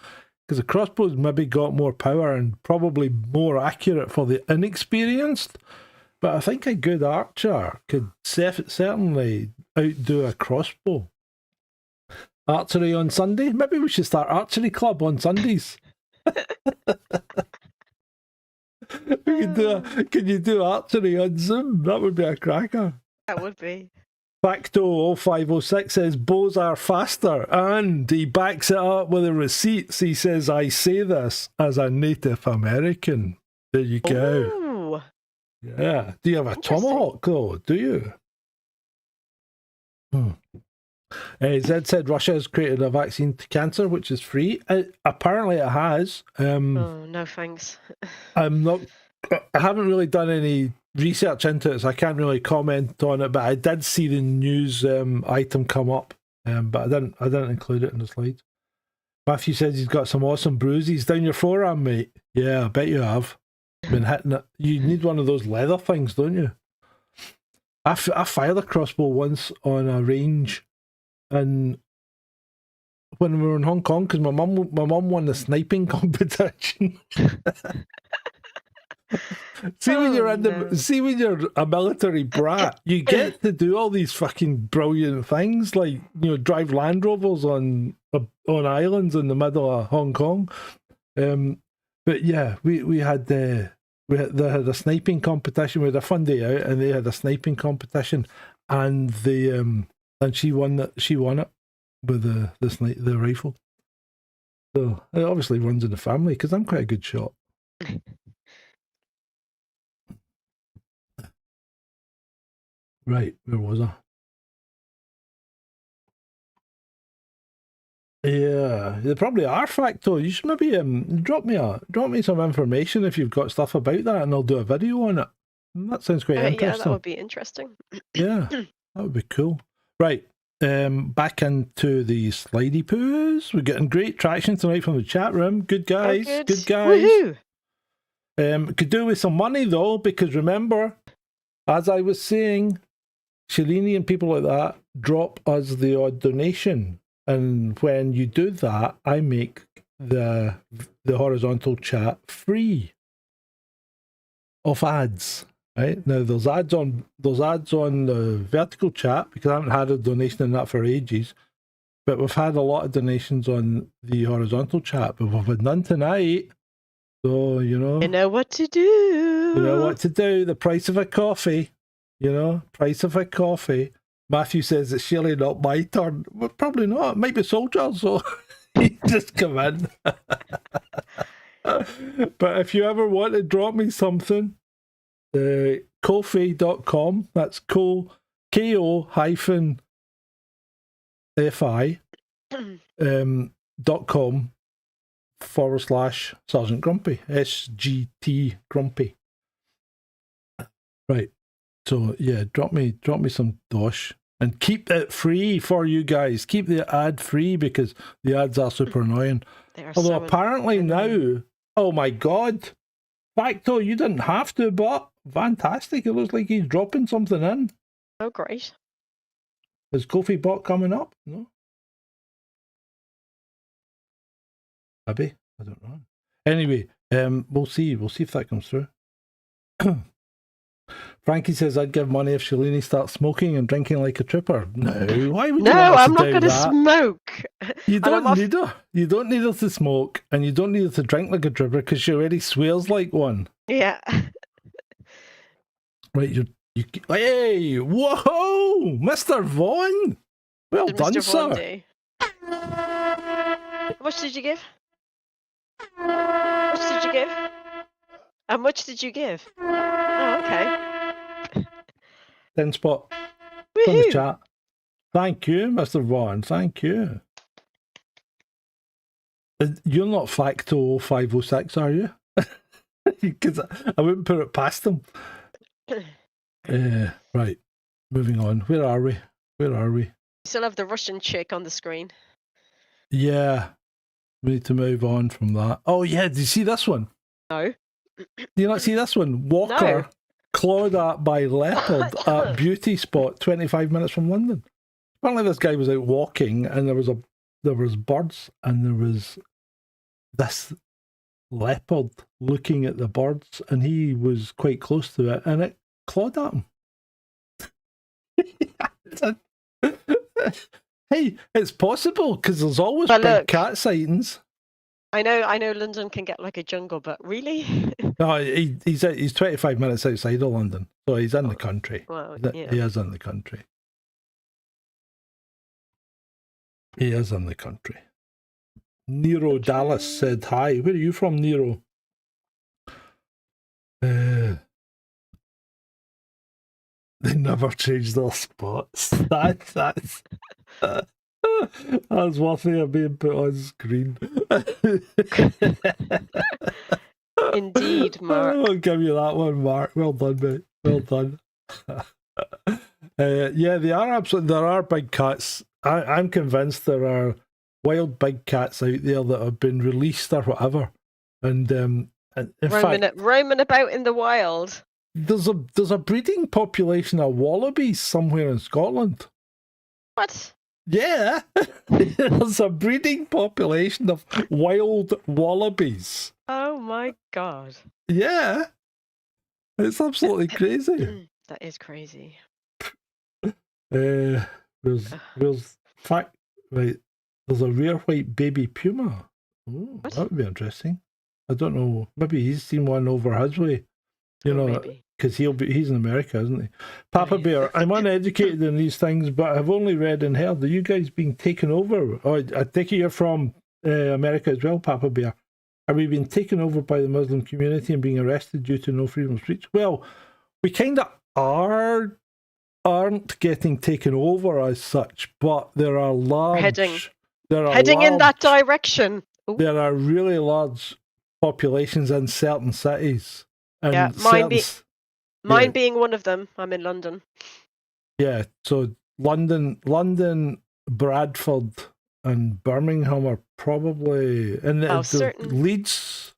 Because a crossbow's maybe got more power and probably more accurate for the inexperienced. But I think a good archer could certainly outdo a crossbow. Archery on Sunday? Maybe we should start archery club on Sundays. Can you do archery on Zoom? That would be a cracker. That would be. Facto 0506 says bows are faster, and he backs it up with the receipts. He says, I say this as a Native American. There you go. Ooh. Yeah. Do you have a tomahawk though? Do you? Zed said Russia has created a vaccine to cancer, which is free. Apparently it has. Oh, no thanks. I haven't really done any research into it, so I can't really comment on it, but I did see the news item come up, but I didn't include it in the slides. Matthew says he's got some awesome bruises down your forearm, mate. Yeah, I bet you have. Been hitting it. You need one of those leather things, don't you? I fired a crossbow once on a range, and when we were in Hong Kong, because my mum won the sniping competition. When you're a military brat, you get to do all these fucking brilliant things, like, you know, drive Land Rovers on islands in the middle of Hong Kong. But yeah, they had a sniping competition. We had a fun day out, and they had a sniping competition, and she won it. She won it with the rifle. So it obviously runs in the family, because I'm quite a good shot. Right, where was I? Yeah, they probably are, Facto. You should maybe drop me some information if you've got stuff about that, and I'll do a video on it. That sounds quite interesting. Yeah, that would be interesting. Yeah, that would be cool. Right, back into the slidey poos. We're getting great traction tonight from the chat room. Good guys, good. good guys. Woohoo! Could do with some money though, because remember, as I was saying, Shalini and people like that drop us the odd donation. And when you do that, I make the horizontal chat free of ads. Right now, there's ads on the vertical chat because I haven't had a donation in that for ages. But we've had a lot of donations on the horizontal chat, but we've had none tonight. So you know what to do. You know what to do. The price of a coffee. Price of a coffee. Matthew says it's surely not my turn. Well, probably not. It might be Soldier, so he just come in. But if you ever want to drop me something, Ko-fi.com. That's ko-fi.com /Sergeant Grumpy. SGT Grumpy. Right. So yeah, drop me some dosh and keep it free for you guys. Keep the ad free because the ads are super annoying. Although apparently now, oh my god, Facto, you didn't have to, but fantastic. It looks like he's dropping something in. Oh great. Is Kofi Bot coming up? No. Maybe. I don't know. Anyway, we'll see. We'll see if that comes through. Frankie says I'd give money if Shalini starts smoking and drinking like a trooper. No, why would you? No, want I'm not going to smoke. You don't need her. You don't need her to smoke, and you don't need her to drink like a trooper because she already swears like one. Yeah. Right, you. Hey, whoa, Mr. Vaughn. Well done, Mr. Vaughn sir. How much did you give? How much did you give? How much did you give? Oh, okay. 10 spot. On the chat. Thank you, Mr. Vaughn. Thank you. You're not Facto 506, are you? Because I wouldn't put it past them. Right. Moving on. Where are we? You still have the Russian chick on the screen. Yeah. We need to move on from that. Oh, yeah. Did you see this one? No. Do you not see this one? Walker clawed at by leopard at beauty spot 25 minutes from London. Apparently this guy was out walking and there was birds and there was this leopard looking at the birds and he was quite close to it and it clawed at him. Hey, it's possible because there's always big cat sightings. I know London can get like a jungle, but really? No, he's 25 minutes outside of London, so he's in the country. Well, yeah. He is in the country. He is in the country. Nero Dallas said hi. Where are you from, Nero? They never changed their spots. That's worthy of being put on screen. Indeed, Mark. I'll give you that one, Mark. Well done, mate. Well done. Yeah, there are big cats. I'm convinced there are wild big cats out there that have been released or whatever. And in fact, roaming about in the wild. There's a breeding population of wallabies somewhere in Scotland. What? Yeah, there's a breeding population of wild wallabies. Oh my god. Yeah, it's absolutely crazy. That is crazy. There's fact right. There's a rare white baby puma. Ooh, that would be interesting. I don't know. Maybe he's seen one over his way. You know, because he's in America, isn't he? Papa Bear, I'm uneducated in these things, but I've only read and heard. Are you guys being taken over? Oh, I take it you're from America as well, Papa Bear. Are we being taken over by the Muslim community and being arrested due to no freedom of speech? Well, we kind of aren't getting taken over as such, but there are large... Heading in that direction. Ooh. There are really large populations in certain cities. And yeah, mine being one of them. I'm in London. Yeah, so London, Bradford, and Birmingham are probably... And Leeds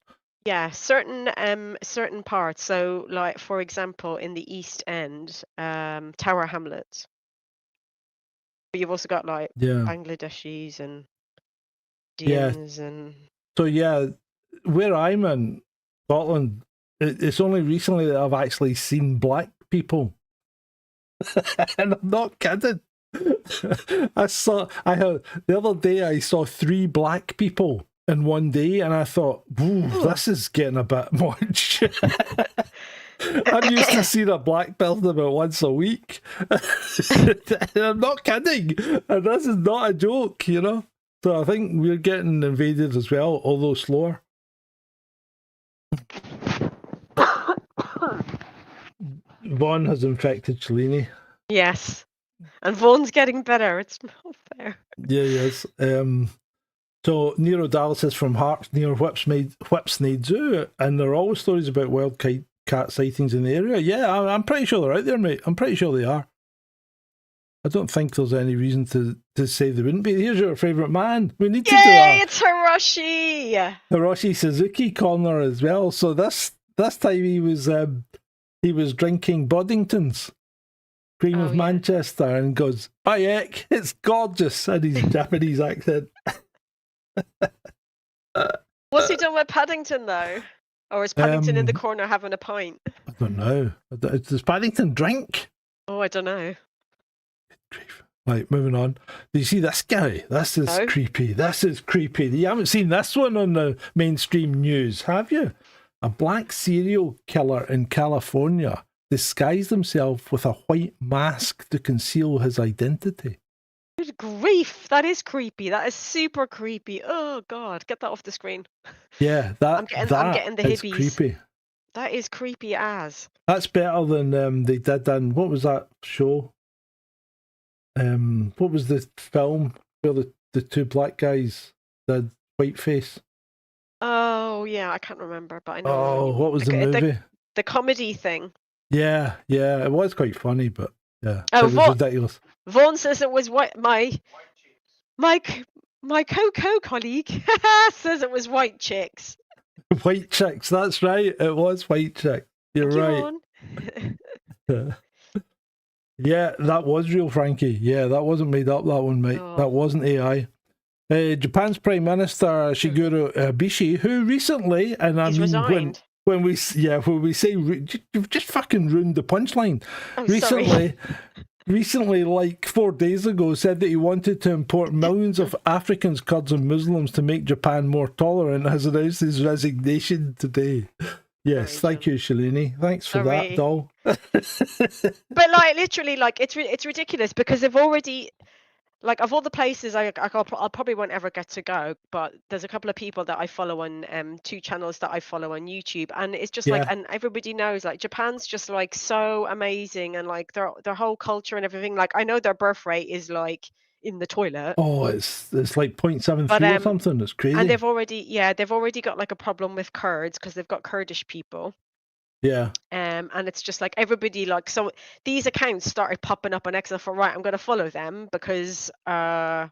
Yeah, certain parts. So, like for example, in the East End, Tower Hamlets. But you've also got like Yeah. Bangladeshis and Yeah. Indians and So yeah, where I'm in Scotland, it's only recently that I've actually seen black people, and I'm not kidding. The other day I saw 3 black people in one day, and I thought, "Ooh, this is getting a bit much." I'm used to seeing a black person about once a week. I'm not kidding, and this is not a joke, you know. So I think we're getting invaded as well, although slower. Vaughn has infected Shalini. yes. And Vaughn's getting better. It's not fair. Yeah, yes. So neurodialysis from Hearts near Whipsnade Zoo, and there are always stories about wild cat sightings in the area. Yeah, I'm pretty sure they're out there, mate. I'm pretty sure they are. I don't think there's any reason to say they wouldn't be. Here's your favourite man. We need to do Yay, it's Hiroshi! Hiroshi Suzuki corner as well. So this time he was drinking Boddingtons, cream of Manchester, and goes, "Hi, Ek, it's gorgeous," in his Japanese accent. What's he done with Paddington though? Or is Paddington in the corner having a pint? I don't know. Does Paddington drink? Oh, I don't know. Right, moving on. Do you see this guy? This is creepy. This is creepy. You haven't seen this one on the mainstream news, have you? A black serial killer in California disguised himself with a white mask to conceal his identity. Good grief, that is creepy. That is super creepy. Oh God, get that off the screen. Yeah, I'm getting the hibbies. Creepy. That is creepy as. That's better than they did in, what was that show? What was the film where the 2 black guys did Whiteface? Oh yeah, I can't remember, but I know. Oh, what was the movie? The comedy thing. Yeah, it was quite funny, but yeah, it was ridiculous. Vaughn says it was my co colleague says it was white chicks. White chicks, that's right. It was white chick. You're right. Yeah, that was real, Frankie. Yeah, that wasn't made up, that one, mate. That wasn't AI. Japan's Prime Minister Shigeru Abishi, who recently, and I mean, resigned. when we say you've just fucking ruined the punchline. Recently, like 4 days ago, said that he wanted to import millions of Africans, Kurds, and Muslims to make Japan more tolerant. Has announced his resignation today. Yes, thank you, Shalini. Thanks for that, doll. But like, literally, like it's ridiculous because they've already. Like, of all the places I probably won't ever get to go, but there's a couple of people that I follow on 2 channels that I follow on YouTube, and it's just like, and everybody knows like Japan's just like so amazing, and like their whole culture and everything. Like, I know their birth rate is like in the toilet. Oh, it's like 0.73 or something. It's crazy. And they've already got like a problem with Kurds because they've got Kurdish people. Yeah. And it's just like everybody, like, so these accounts started popping up on X. I thought, right, I'm going to follow them because I'm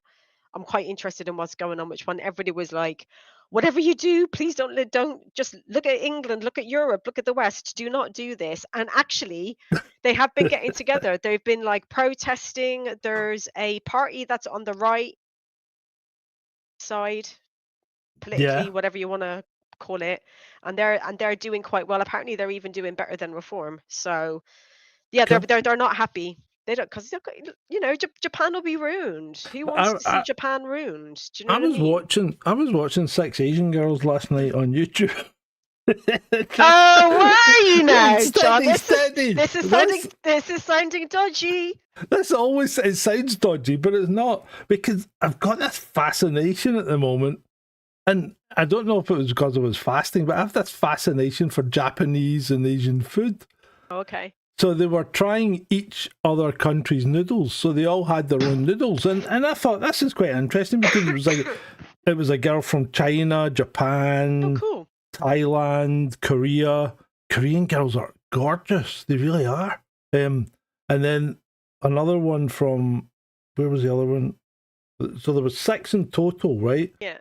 quite interested in what's going on. Which one? Everybody was like, whatever you do, please don't just look at England, look at Europe, look at the West. Do not do this. And actually, they have been getting together. They've been like protesting. There's a party that's on the right side, politically, whatever you want to call it, and they're doing quite well. Apparently they're even doing better than Reform. So yeah, they're not happy. They don't, because you know, Japan will be ruined. Who wants to see Japan ruined? Do you know I was watching 6 Asian Girls last night on YouTube. Oh, where are you now, John? This is sounding dodgy. It sounds dodgy, but it's not, because I've got this fascination at the moment. And I don't know if it was because I was fasting, but I have this fascination for Japanese and Asian food. Okay. So they were trying each other country's noodles. So they all had their own noodles. And I thought this is quite interesting because it was a girl from China, Japan, Thailand, Korea. Korean girls are gorgeous. They really are. And then another one from, where was the other one? So there was 6 in total, right? Yeah.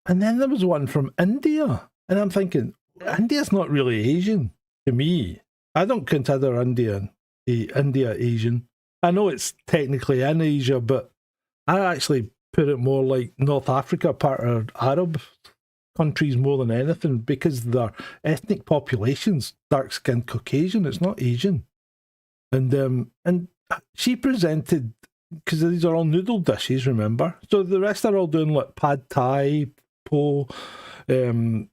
And then there was one from India. And I'm thinking, India's not really Asian to me. I don't consider India Asian. I know it's technically in Asia, but I actually put it more like North Africa, part of Arab countries more than anything, because their ethnic population's dark-skinned Caucasian. It's not Asian. And she presented, because these are all noodle dishes, remember? So the rest are all doing like pad thai, po, udon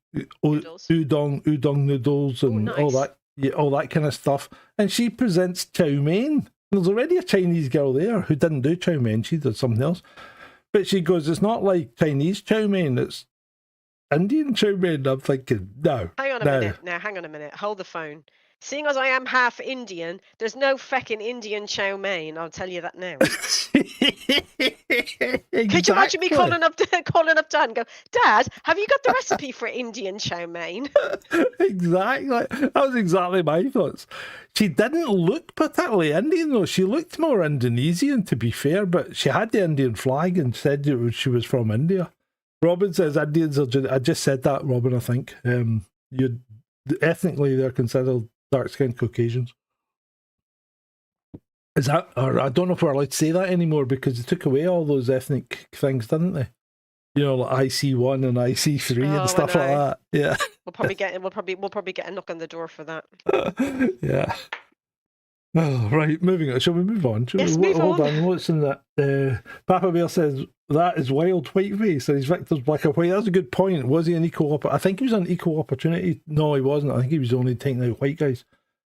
noodles, and nice. all that kind of stuff. And she presents chow mein. There's already a Chinese girl there who didn't do chow mein. She did something else. But she goes, it's not like Chinese chow mein, it's Indian chow mein. I'm thinking, no. Hang on a minute. Now, hang on a minute. Hold the phone. Seeing as I am half Indian, there's no feckin' Indian chow mein. I'll tell you that now. Exactly. Could you imagine me calling up Dad and go, Dad, have you got the recipe for Indian chow mein? Exactly. That was exactly my thoughts. She didn't look particularly Indian, though. She looked more Indonesian, to be fair, but she had the Indian flag and said she was from India. Robin says Indians are I just said that, Robin, I think. Ethnically, they're considered dark-skinned Caucasians. Is that, or I don't know if we're allowed to say that anymore because they took away all those ethnic things, didn't they? You know, like IC1 and IC3 and stuff like that. Yeah. We'll probably get a knock on the door for that. Yeah. Oh, right, moving on. Shall we move on? Hold on. What's in that? Papa Bear says that is wild whiteface and his victim's black and white. That's a good point. Was he an equal I think he was an equal opportunity. No, he wasn't. I think he was only taking out white guys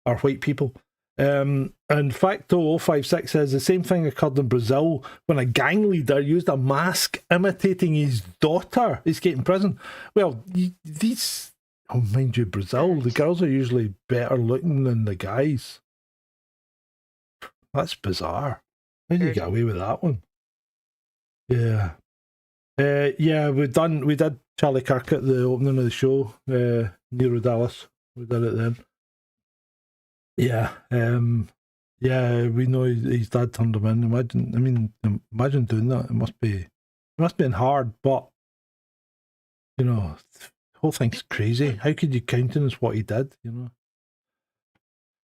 or white people. And Facto056 says the same thing occurred in Brazil when a gang leader used a mask imitating his daughter escaping prison. Well, these, mind you, Brazil, the girls are usually better looking than the guys. That's bizarre. How did you get away with that one? Yeah. Yeah, we did Charlie Kirk at the opening of the show, Nero Dallas. We did it then. Yeah. Yeah, we know his dad turned him in. Imagine doing that. It must have been hard, but you know, the whole thing's crazy. How could you countenance what he did, you know?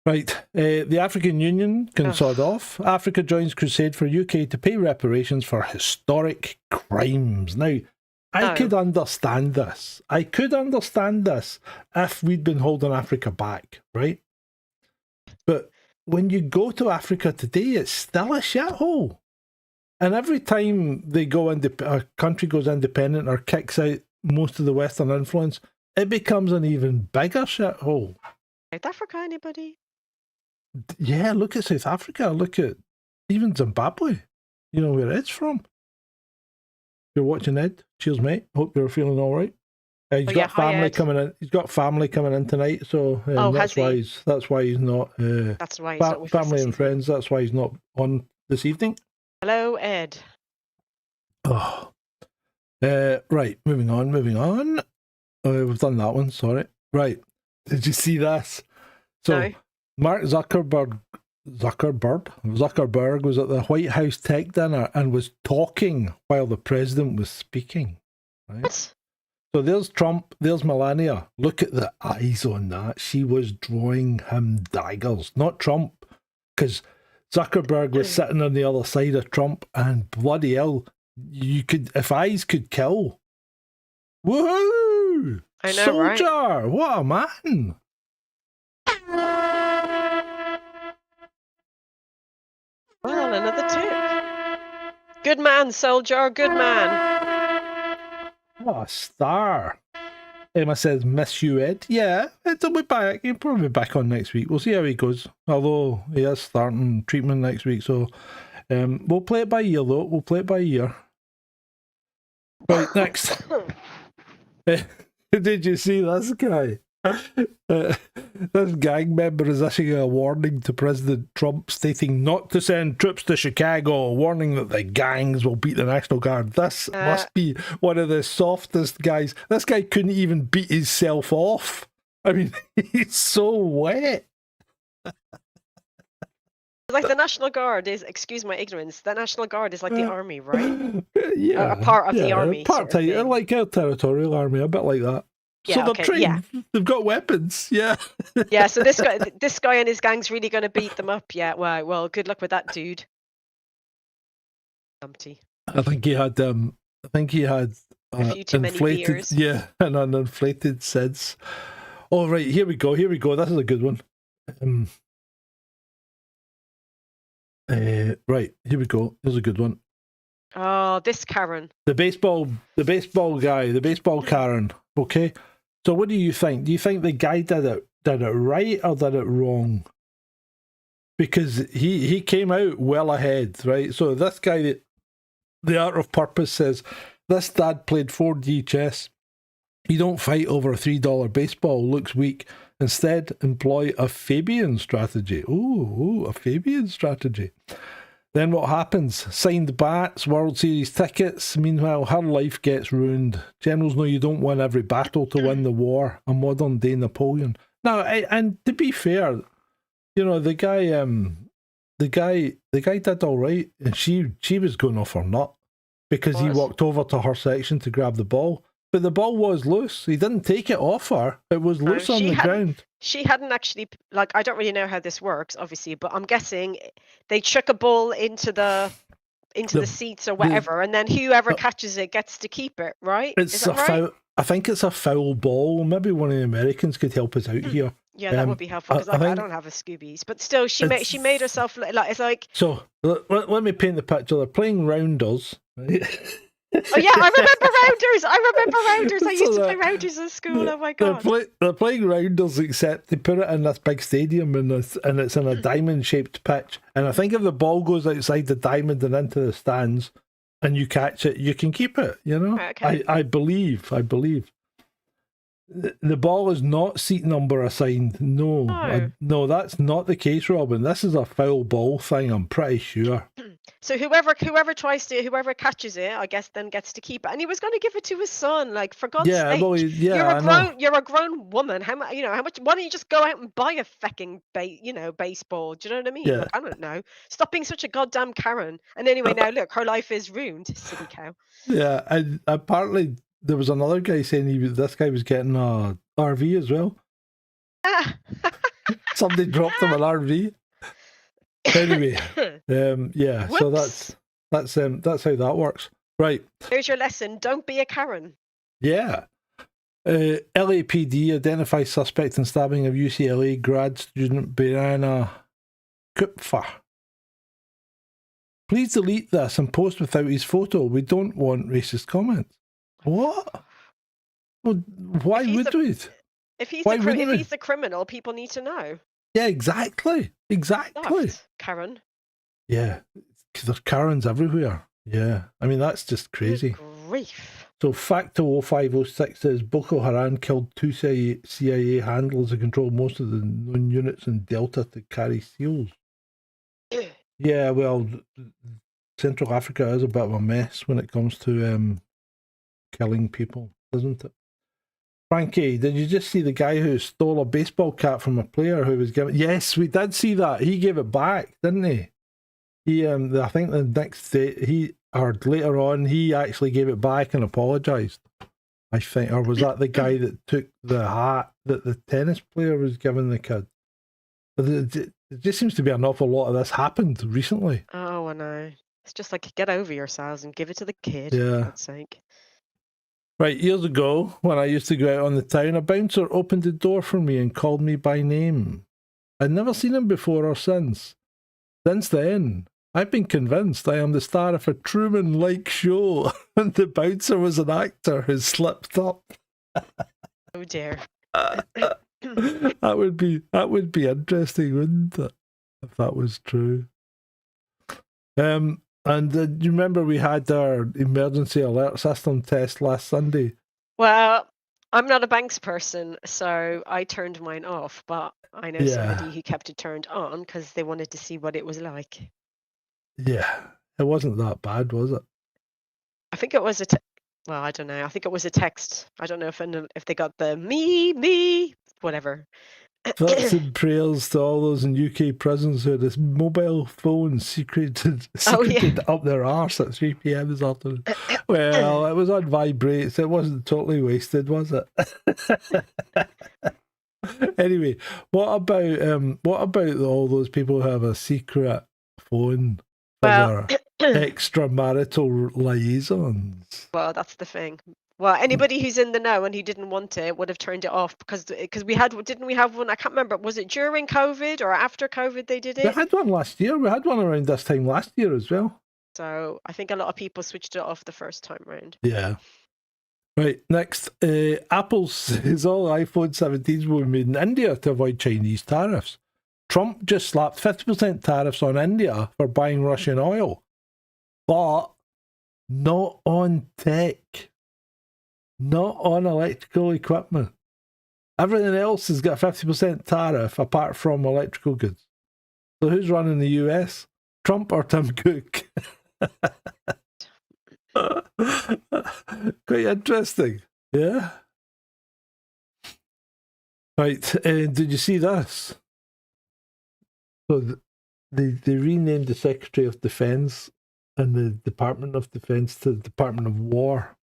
Right, the African Union can sod off. Africa joins crusade for UK to pay reparations for historic crimes. Now, I could understand this. If we'd been holding Africa back, right? But when you go to Africa today, it's still a shithole. And every time they go a country goes independent or kicks out most of the Western influence, it becomes an even bigger shithole. South Africa, anybody? Yeah, look at South Africa. Look at even Zimbabwe. You know where Ed's from. You're watching Ed. Cheers, mate. Hope you're feeling all right. He's got family coming in. He's got family coming in tonight, so that's why he's not. That's why he's not with family and friends. That's why he's not on this evening. Hello, Ed. Oh, right. Moving on. We've done that one. Sorry. Right. Did you see this? So. No. Mark Zuckerberg was at the White House tech dinner and was talking while the president was speaking. Right? What? So there's Trump, there's Melania. Look at the eyes on that. She was drawing him daggers. Not Trump, because Zuckerberg was sitting on the other side of Trump, and bloody hell, if eyes could kill. Woohoo! I know, Soldier! Right? What a man! Well, another tip. Good man, soldier. Good man. What a star. Emma says, miss you, Ed. Yeah, Ed'll be back. He'll probably be back on next week. We'll see how he goes. Although he is starting treatment next week, so we'll play it by ear, though. We'll play it by ear. Right, next. Did you see this guy? This gang member is issuing a warning to President Trump, stating not to send troops to Chicago, warning that the gangs will beat the National Guard. This must be one of the softest guys. This guy couldn't even beat himself off. I mean, he's so wet. Like the National Guard is, excuse my ignorance, the National Guard is like the army, right? Yeah. A part of the army. Like our territorial army, a bit like that. So Yeah, they're okay, trained. yeah. They've got weapons. Yeah. Yeah, so this guy and his gang's really going to beat them up. Yeah, well, good luck with that, dude. Empty. I think he had. A few too many inflated. beers. Yeah, and an inflated sense. Oh right, here we go. This is a good one. Right, here we go. Here's a good one. Oh, this Karen. The baseball guy, the baseball Karen. Okay, so what do you think? Do you think the guy did it right or did it wrong? Because he came out well ahead, right? So this guy, the Art of Purpose, says this dad played 4D chess. You don't fight over a $3 baseball. Looks weak. Instead, employ a Fabian strategy. Ooh, a Fabian strategy. Then what happens? Signed bats, World Series tickets. Meanwhile, her life gets ruined. Generals know you don't win every battle to win the war. A modern day Napoleon. Now, and to be fair, you know, the guy did all right, and she was going off her nut because he walked over to her section to grab the ball. But the ball was loose. He didn't take it off her. It was loose on the ground. She hadn't actually, like, I don't really know how this works, obviously, but I'm guessing they chuck a ball into the seats or whatever, and then whoever catches it gets to keep it, right? Is that right? I think it's a foul ball. Maybe one of the Americans could help us out here. Yeah, that would be helpful because I don't have a Scoobies, but still, she made herself like it's like. So let me paint the picture. They're playing rounders. Right? Oh yeah, I remember rounders. I used to play rounders in school. Oh my god. They're playing rounders, except they put it in this big stadium and it's in a diamond-shaped pitch. And I think if the ball goes outside the diamond and into the stands, and you catch it, you can keep it. You know, okay. I believe. The ball is not seat number assigned. No, that's not the case, Robin. This is a foul ball thing. I'm pretty sure. So whoever catches it, I guess, then gets to keep it. And he was going to give it to his son. Like, for God's sake, you're a grown woman. How much? Why don't you just go out and buy a fucking baseball? Do you know what I mean? Yeah. Like, I don't know. Stop being such a goddamn Karen. And anyway, now look, her life is ruined. Silly cow. Yeah, and apparently there was another guy saying this guy was getting a RV as well. Somebody dropped him an RV. Anyway, yeah. Whoops. So that's how that works, right? Here's your lesson: don't be a Karen. Yeah. LAPD identifies suspect in stabbing of UCLA grad student Iryna Kupfer. Please delete this and post without his photo. We don't want racist comments. What? Well, why would we? If he's the criminal, people need to know. Yeah, exactly. Karen. Yeah, there's Karens everywhere. Yeah, I mean, that's just crazy. Good grief. So Facto 0506 says Boko Haram killed 2 CIA handlers and controlled most of the known units in Delta to carry SEALs. Yeah, well, Central Africa is a bit of a mess when it comes to killing people, isn't it? Frankie, did you just see the guy who stole a baseball cap from a player who was given? Yes, we did see that. He gave it back, didn't he? I think the next day, later on, he actually gave it back and apologised. I think, or was that the guy that took the hat that the tennis player was giving the kid? It just seems to be an awful lot of this happened recently. Oh, I know. It's just like, get over yourselves and give it to the kid. Yeah. For God's sake. Right, years ago, when I used to go out on the town, a bouncer opened the door for me and called me by name. I'd never seen him before or since. Since then, I've been convinced I am the star of a Truman-like show, and the bouncer was an actor who slipped up. Oh dear. That would be interesting, wouldn't it? If that was true. And do you remember we had our emergency alert system test last Sunday? Well, I'm not a Banks person, so I turned mine off, but I know somebody who kept it turned on because they wanted to see what it was like. Yeah, it wasn't that bad, was it? I think it was well, I don't know. I think it was a text. I don't know if they got the me, whatever. Thoughts and prayers to all those in UK prisons who had this mobile phone secreted up their arse at 3 p.m. this afternoon. Well, it was on vibrate, so it wasn't totally wasted, was it? Anyway, what about all those people who have a secret phone for their extramarital liaisons? Well, that's the thing. Well, anybody who's in the know and who didn't want it would have turned it off because we didn't we have one? I can't remember. Was it during COVID or after COVID they did it? We had one last year. We had one around this time last year as well. So I think a lot of people switched it off the first time round. Yeah. Right, next. Apple says all iPhone 17s will be made in India to avoid Chinese tariffs. Trump just slapped 50% tariffs on India for buying Russian oil. But not on tech. Not on electrical equipment. Everything else has got a 50% tariff apart from electrical goods. So who's running the US? Trump or Tim Cook? Quite interesting. Yeah. Right. Did you see this? So they renamed the Secretary of Defense and the Department of Defense to the Department of War.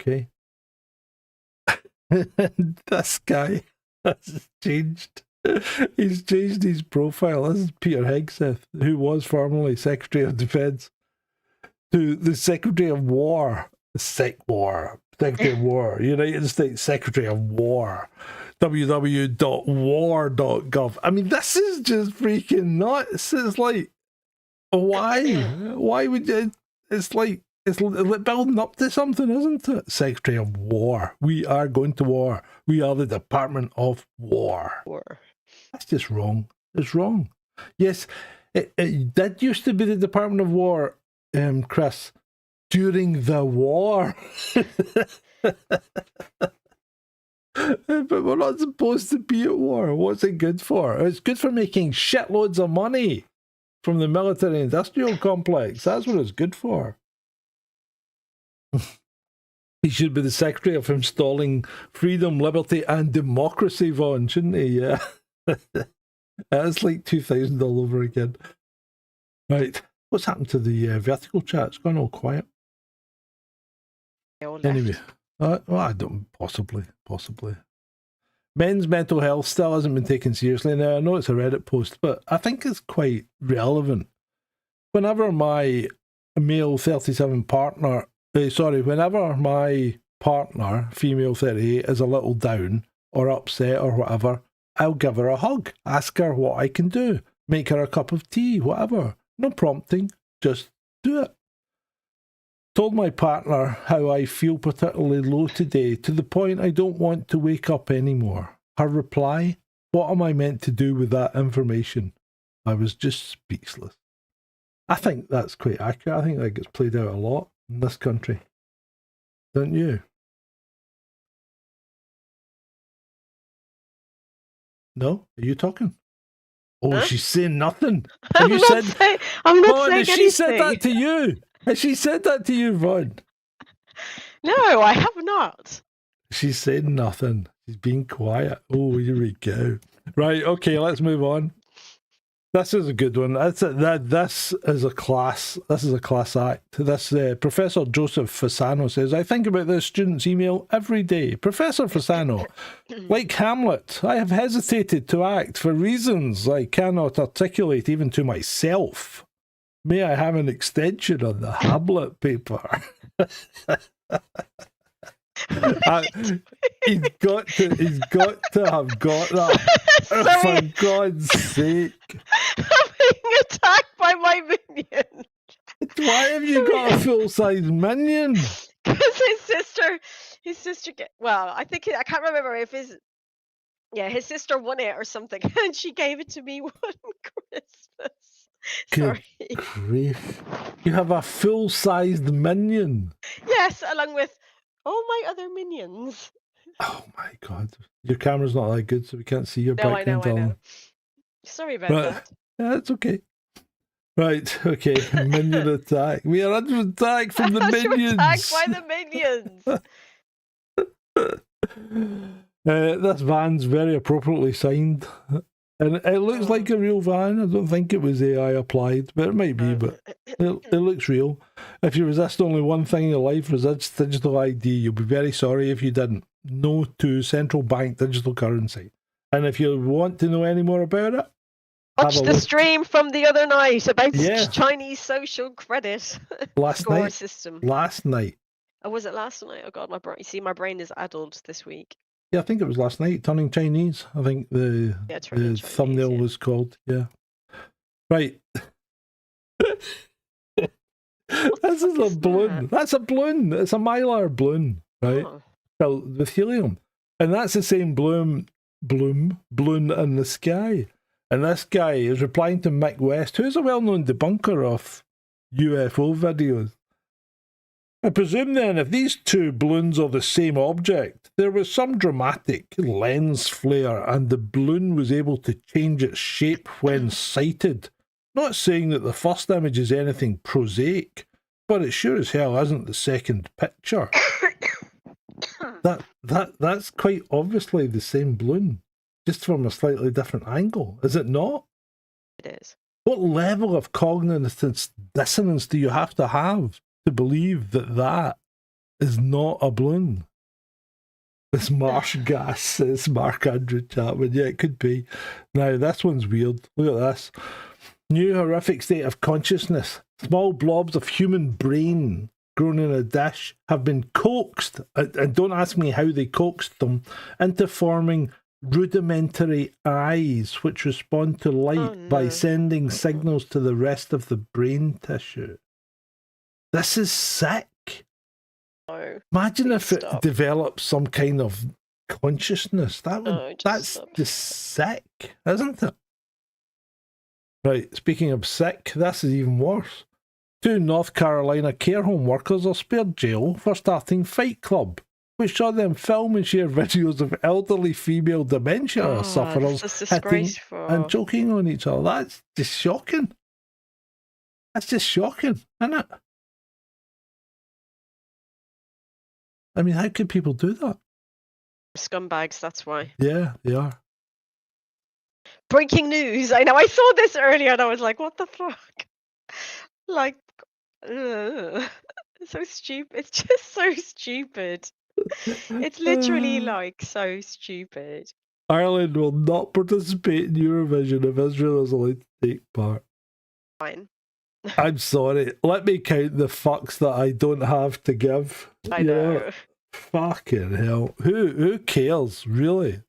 Okay. And this guy has changed. He's changed his profile. This is Peter Hegseth, who was formerly Secretary of Defense, to the Secretary of War. Secretary of War. United States Secretary of War. www.war.gov. I mean, this is just freaking nuts. It's like, why? Why would you? It's like, it's building up to something, isn't it? Secretary of War. We are going to war. We are the Department of War. That's just wrong. It's wrong. Yes, it did used to be the Department of War, Chris, during the war. But we're not supposed to be at war. What's it good for? It's good for making shitloads of money from the military-industrial complex. That's what it's good for. He should be the secretary of installing freedom, liberty, and democracy, Vaughn, shouldn't he? Yeah. It's like 2000 all over again. Right. What's happened to the vertical chat? It's gone all quiet. Anyway. Well, I don't... Possibly. Men's mental health still hasn't been taken seriously. Now, I know it's a Reddit post, but I think it's quite relevant. Whenever my male 37 partner... whenever my partner, female 38, is a little down or upset or whatever, I'll give her a hug, ask her what I can do, make her a cup of tea, whatever. No prompting, just do it. Told my partner how I feel particularly low today, to the point I don't want to wake up anymore. Her reply, what am I meant to do with that information? I was just speechless. I think that's quite accurate. I think that gets played out a lot in this country. Don't you? No? Are you talking? Oh, huh? She's saying nothing. I'm not saying anything. She said that to you. Has she said that to you, Vaughn? No, I have not. She's saying nothing. She's being quiet. Oh, here we go. Right, okay, let's move on. This is a good one. This is a class. This is a class act. This Professor Joseph Fasano says, I think about this student's email every day. Professor Fasano, like Hamlet, I have hesitated to act for reasons I cannot articulate even to myself. May I have an extension on the Hamlet paper? He's got to have got that. For God's sake. I'm being attacked by my minion. Why have you got a full-size minion? Because his sister I can't remember if his sister won it or something, and she gave it to me one Christmas. Good grief. You have a full-sized minion. Yes, along with all my other minions. Oh my God. Your camera's not that good, so we can't see your background. I know. Sorry about that. Yeah, it's okay. Right, okay. Minion attack. We are under attack from the minions. Attacked by the minions. This van's very appropriately signed. And it looks like a real van. I don't think it was AI applied, but it might be, but it looks real. If you resist only one thing in your life, resist digital ID. You'll be very sorry if you didn't. No to central bank digital currency. And if you want to know any more about it, Watch have a the look. stream from the other night about Yeah. Chinese social credit Last score night. system. Last night. Oh, was it last night? Oh God, my brain. You see, my brain is addled this week. Yeah, I think it was last night. Turning Chinese. I think the Turning Chinese, thumbnail was called. Yeah. Right. This is a balloon. That's a balloon. It's a mylar balloon, right? Oh. Filled with helium, and that's the same balloon in the sky. And this guy is replying to Mick West, who's a well-known debunker of UFO videos. I presume then, if these two balloons are the same object, there was some dramatic lens flare and the balloon was able to change its shape when sighted. Not saying that the first image is anything prosaic, but it sure as hell isn't the second picture. That's quite obviously the same balloon, just from a slightly different angle, is it not? It is. What level of cognitive dissonance do you have to believe that that is not a balloon? It's marsh gas, says Mark Andrew Chapman. Yeah, it could be. Now, this one's weird. Look at this. New horrific state of consciousness. Small blobs of human brain grown in a dish have been coaxed, and don't ask me how they coaxed them, into forming rudimentary eyes which respond to light by sending signals to the rest of the brain tissue. This is sick. No, imagine if it develops some kind of consciousness. That's just sick, isn't it? Right, speaking of sick, this is even worse. 2 North Carolina care home workers are spared jail for starting Fight Club, which saw them film and share videos of elderly female dementia sufferers hitting and choking on each other. That's just shocking. That's just shocking, isn't it? I mean, how could people do that? Scumbags, that's why. Yeah, they are. Breaking news. I know, I saw this earlier and I was like, what the fuck? Like, so stupid. It's just so stupid. It's literally like so stupid. Ireland will not participate in Eurovision if Israel is allowed to take part. Fine. I'm sorry. Let me count the fucks that I don't have to give. I know. Fucking hell. Who cares, really?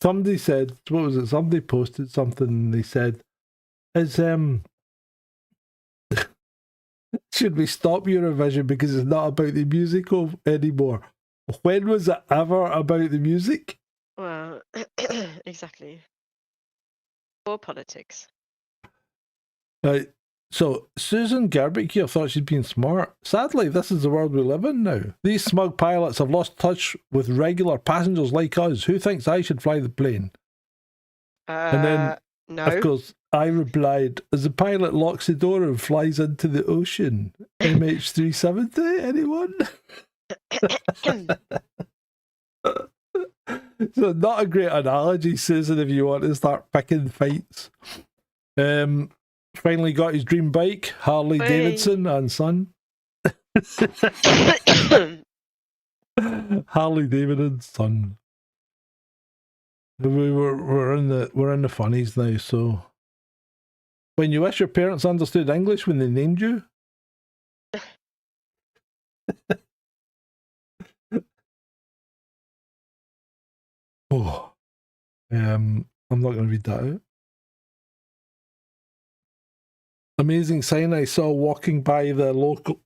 Somebody said, what was it? Somebody posted something and they said, should we stop Eurovision because it's not about the music anymore? When was it ever about the music? Well, exactly. Or politics. Right. So, Susan Gerbic here thought she'd been smart. Sadly, this is the world we live in now. These smug pilots have lost touch with regular passengers like us. Who thinks I should fly the plane? And then, no. of course, I replied, as the pilot locks the door and flies into the ocean. MH370, anyone? So, not a great analogy, Susan, if you want to start picking fights. Finally got his dream bike, Harley Davidson and son. Harley Davidson son. We're in the funnies now. So, when you wish your parents understood English when they named you. Oh, I'm not going to read that out. Amazing sign I saw walking by the local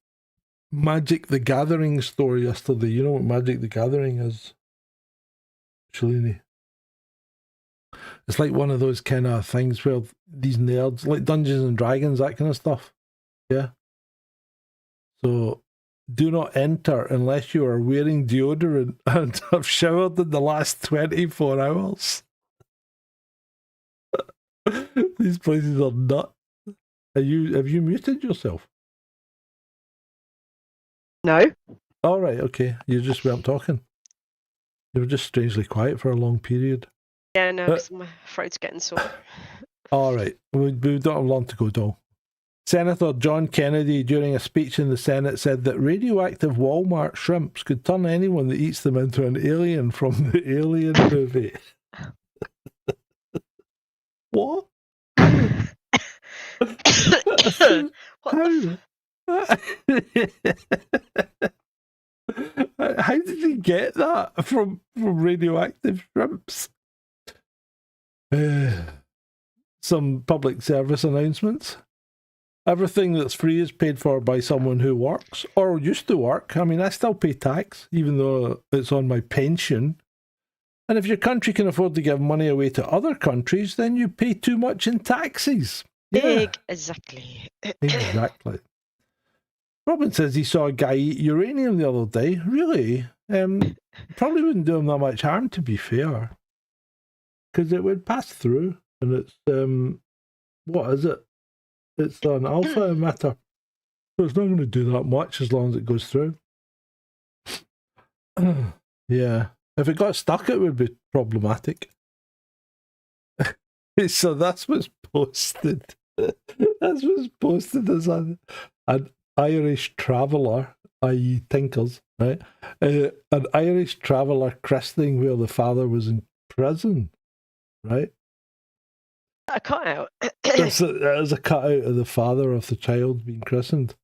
Magic the Gathering store yesterday. You know what Magic the Gathering is, Shalini? It's like one of those kind of things where these nerds, like Dungeons and Dragons, that kind of stuff. Yeah. So, do not enter unless you are wearing deodorant and have showered in the last 24 hours. These places are nuts. Have you muted yourself? No. All right, okay. You just weren't talking. You were just strangely quiet for a long period. Yeah, no, because my throat's getting sore. All right, we don't have long to go, though. Senator John Kennedy, during a speech in the Senate, said that radioactive Walmart shrimps could turn anyone that eats them into an alien from the Alien movie. What? How did he get that from radioactive shrimps? Some public service announcements. Everything that's free is paid for by someone who works or used to work. I mean, I still pay tax, even though it's on my pension. And if your country can afford to give money away to other countries, then you pay too much in taxes. Yeah. Exactly. Exactly. Robin says he saw a guy eat uranium the other day. Really? Probably wouldn't do him that much harm, to be fair. Because it would pass through. And it's, what is it? It's an alpha emitter. So it's not going to do that much as long as it goes through. Yeah. If it got stuck, it would be problematic. So that's what's posted. That's what's posted as an Irish traveller, i.e. Tinkers, right? An Irish traveller christening where the father was in prison, right? A cutout. There's a cutout of the father of the child being christened.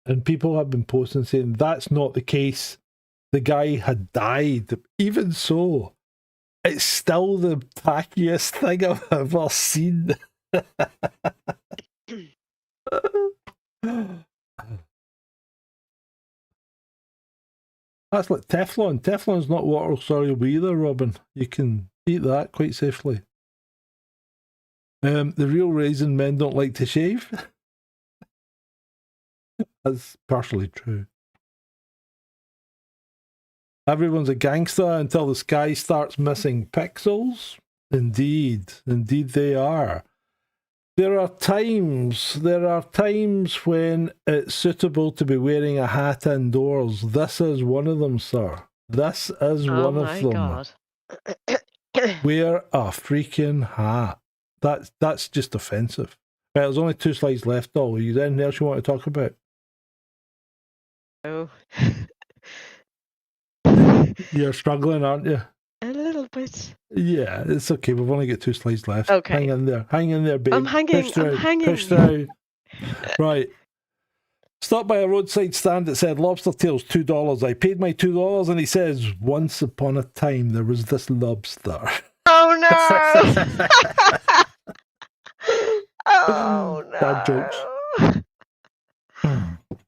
And people have been posting saying that's not the case. The guy had died. Even so, it's still the tackiest thing I've ever seen. That's like Teflon. Teflon's not water soluble either, Robin. You can eat that quite safely. The real reason men don't like to shave? That's partially true. Everyone's a gangster until the sky starts missing pixels. Indeed, indeed they are. There are times when it's suitable to be wearing a hat indoors. This is one of them, sir. This is one of them. God. Wear a freaking hat. That's just offensive. Right, there's only 2 slides left, though. Is there anything else you want to talk about? Oh. You're struggling, aren't you? A little bit. Yeah, it's okay. We've only got 2 slides left. Okay. Hang in there. Hang in there, babe. I'm hanging. Push through. I'm hanging. Push through. Right. Stopped by a roadside stand that said lobster tails $2. I paid my $2 and he says, once upon a time there was this lobster. Oh no! Oh no! Bad jokes.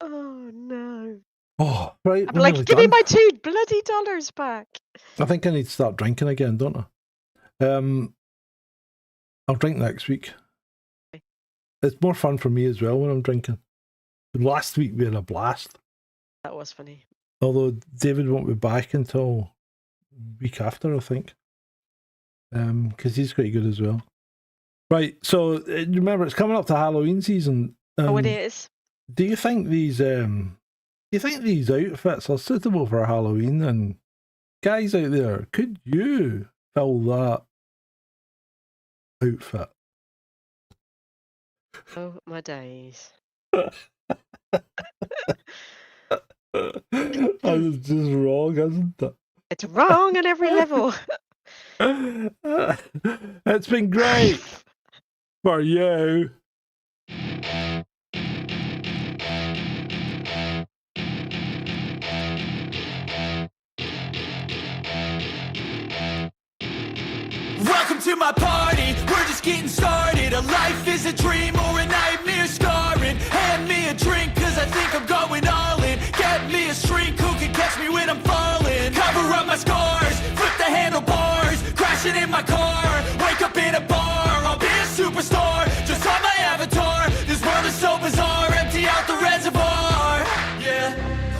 Oh no! Oh, right. I'm like, give me my $2 bloody back. I think I need to start drinking again, don't I? I'll drink next week. Okay. It's more fun for me as well when I'm drinking. Last week we had a blast. That was funny. Although David won't be back until week after, I think. Because he's quite good as well. Right, so remember it's coming up to Halloween season. Oh, it is. Do you think these outfits are suitable for Halloween? And guys out there, could you fill that outfit? Oh my days. That's just wrong, isn't it? It's wrong on every level. It's been great for you. Welcome to my party, we're just getting started. A life is a dream or a nightmare scarring. Hand me a drink cause I think I'm going all in. Get me a shrink who can catch me when I'm falling. Cover up my scars, flip the handlebars. Crashing in my car, wake up in a bar. I'll be a superstar, just on my avatar. This world is so bizarre, empty out the reservoir. Yeah,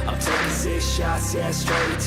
I'm taking 6 shots, yeah, straight to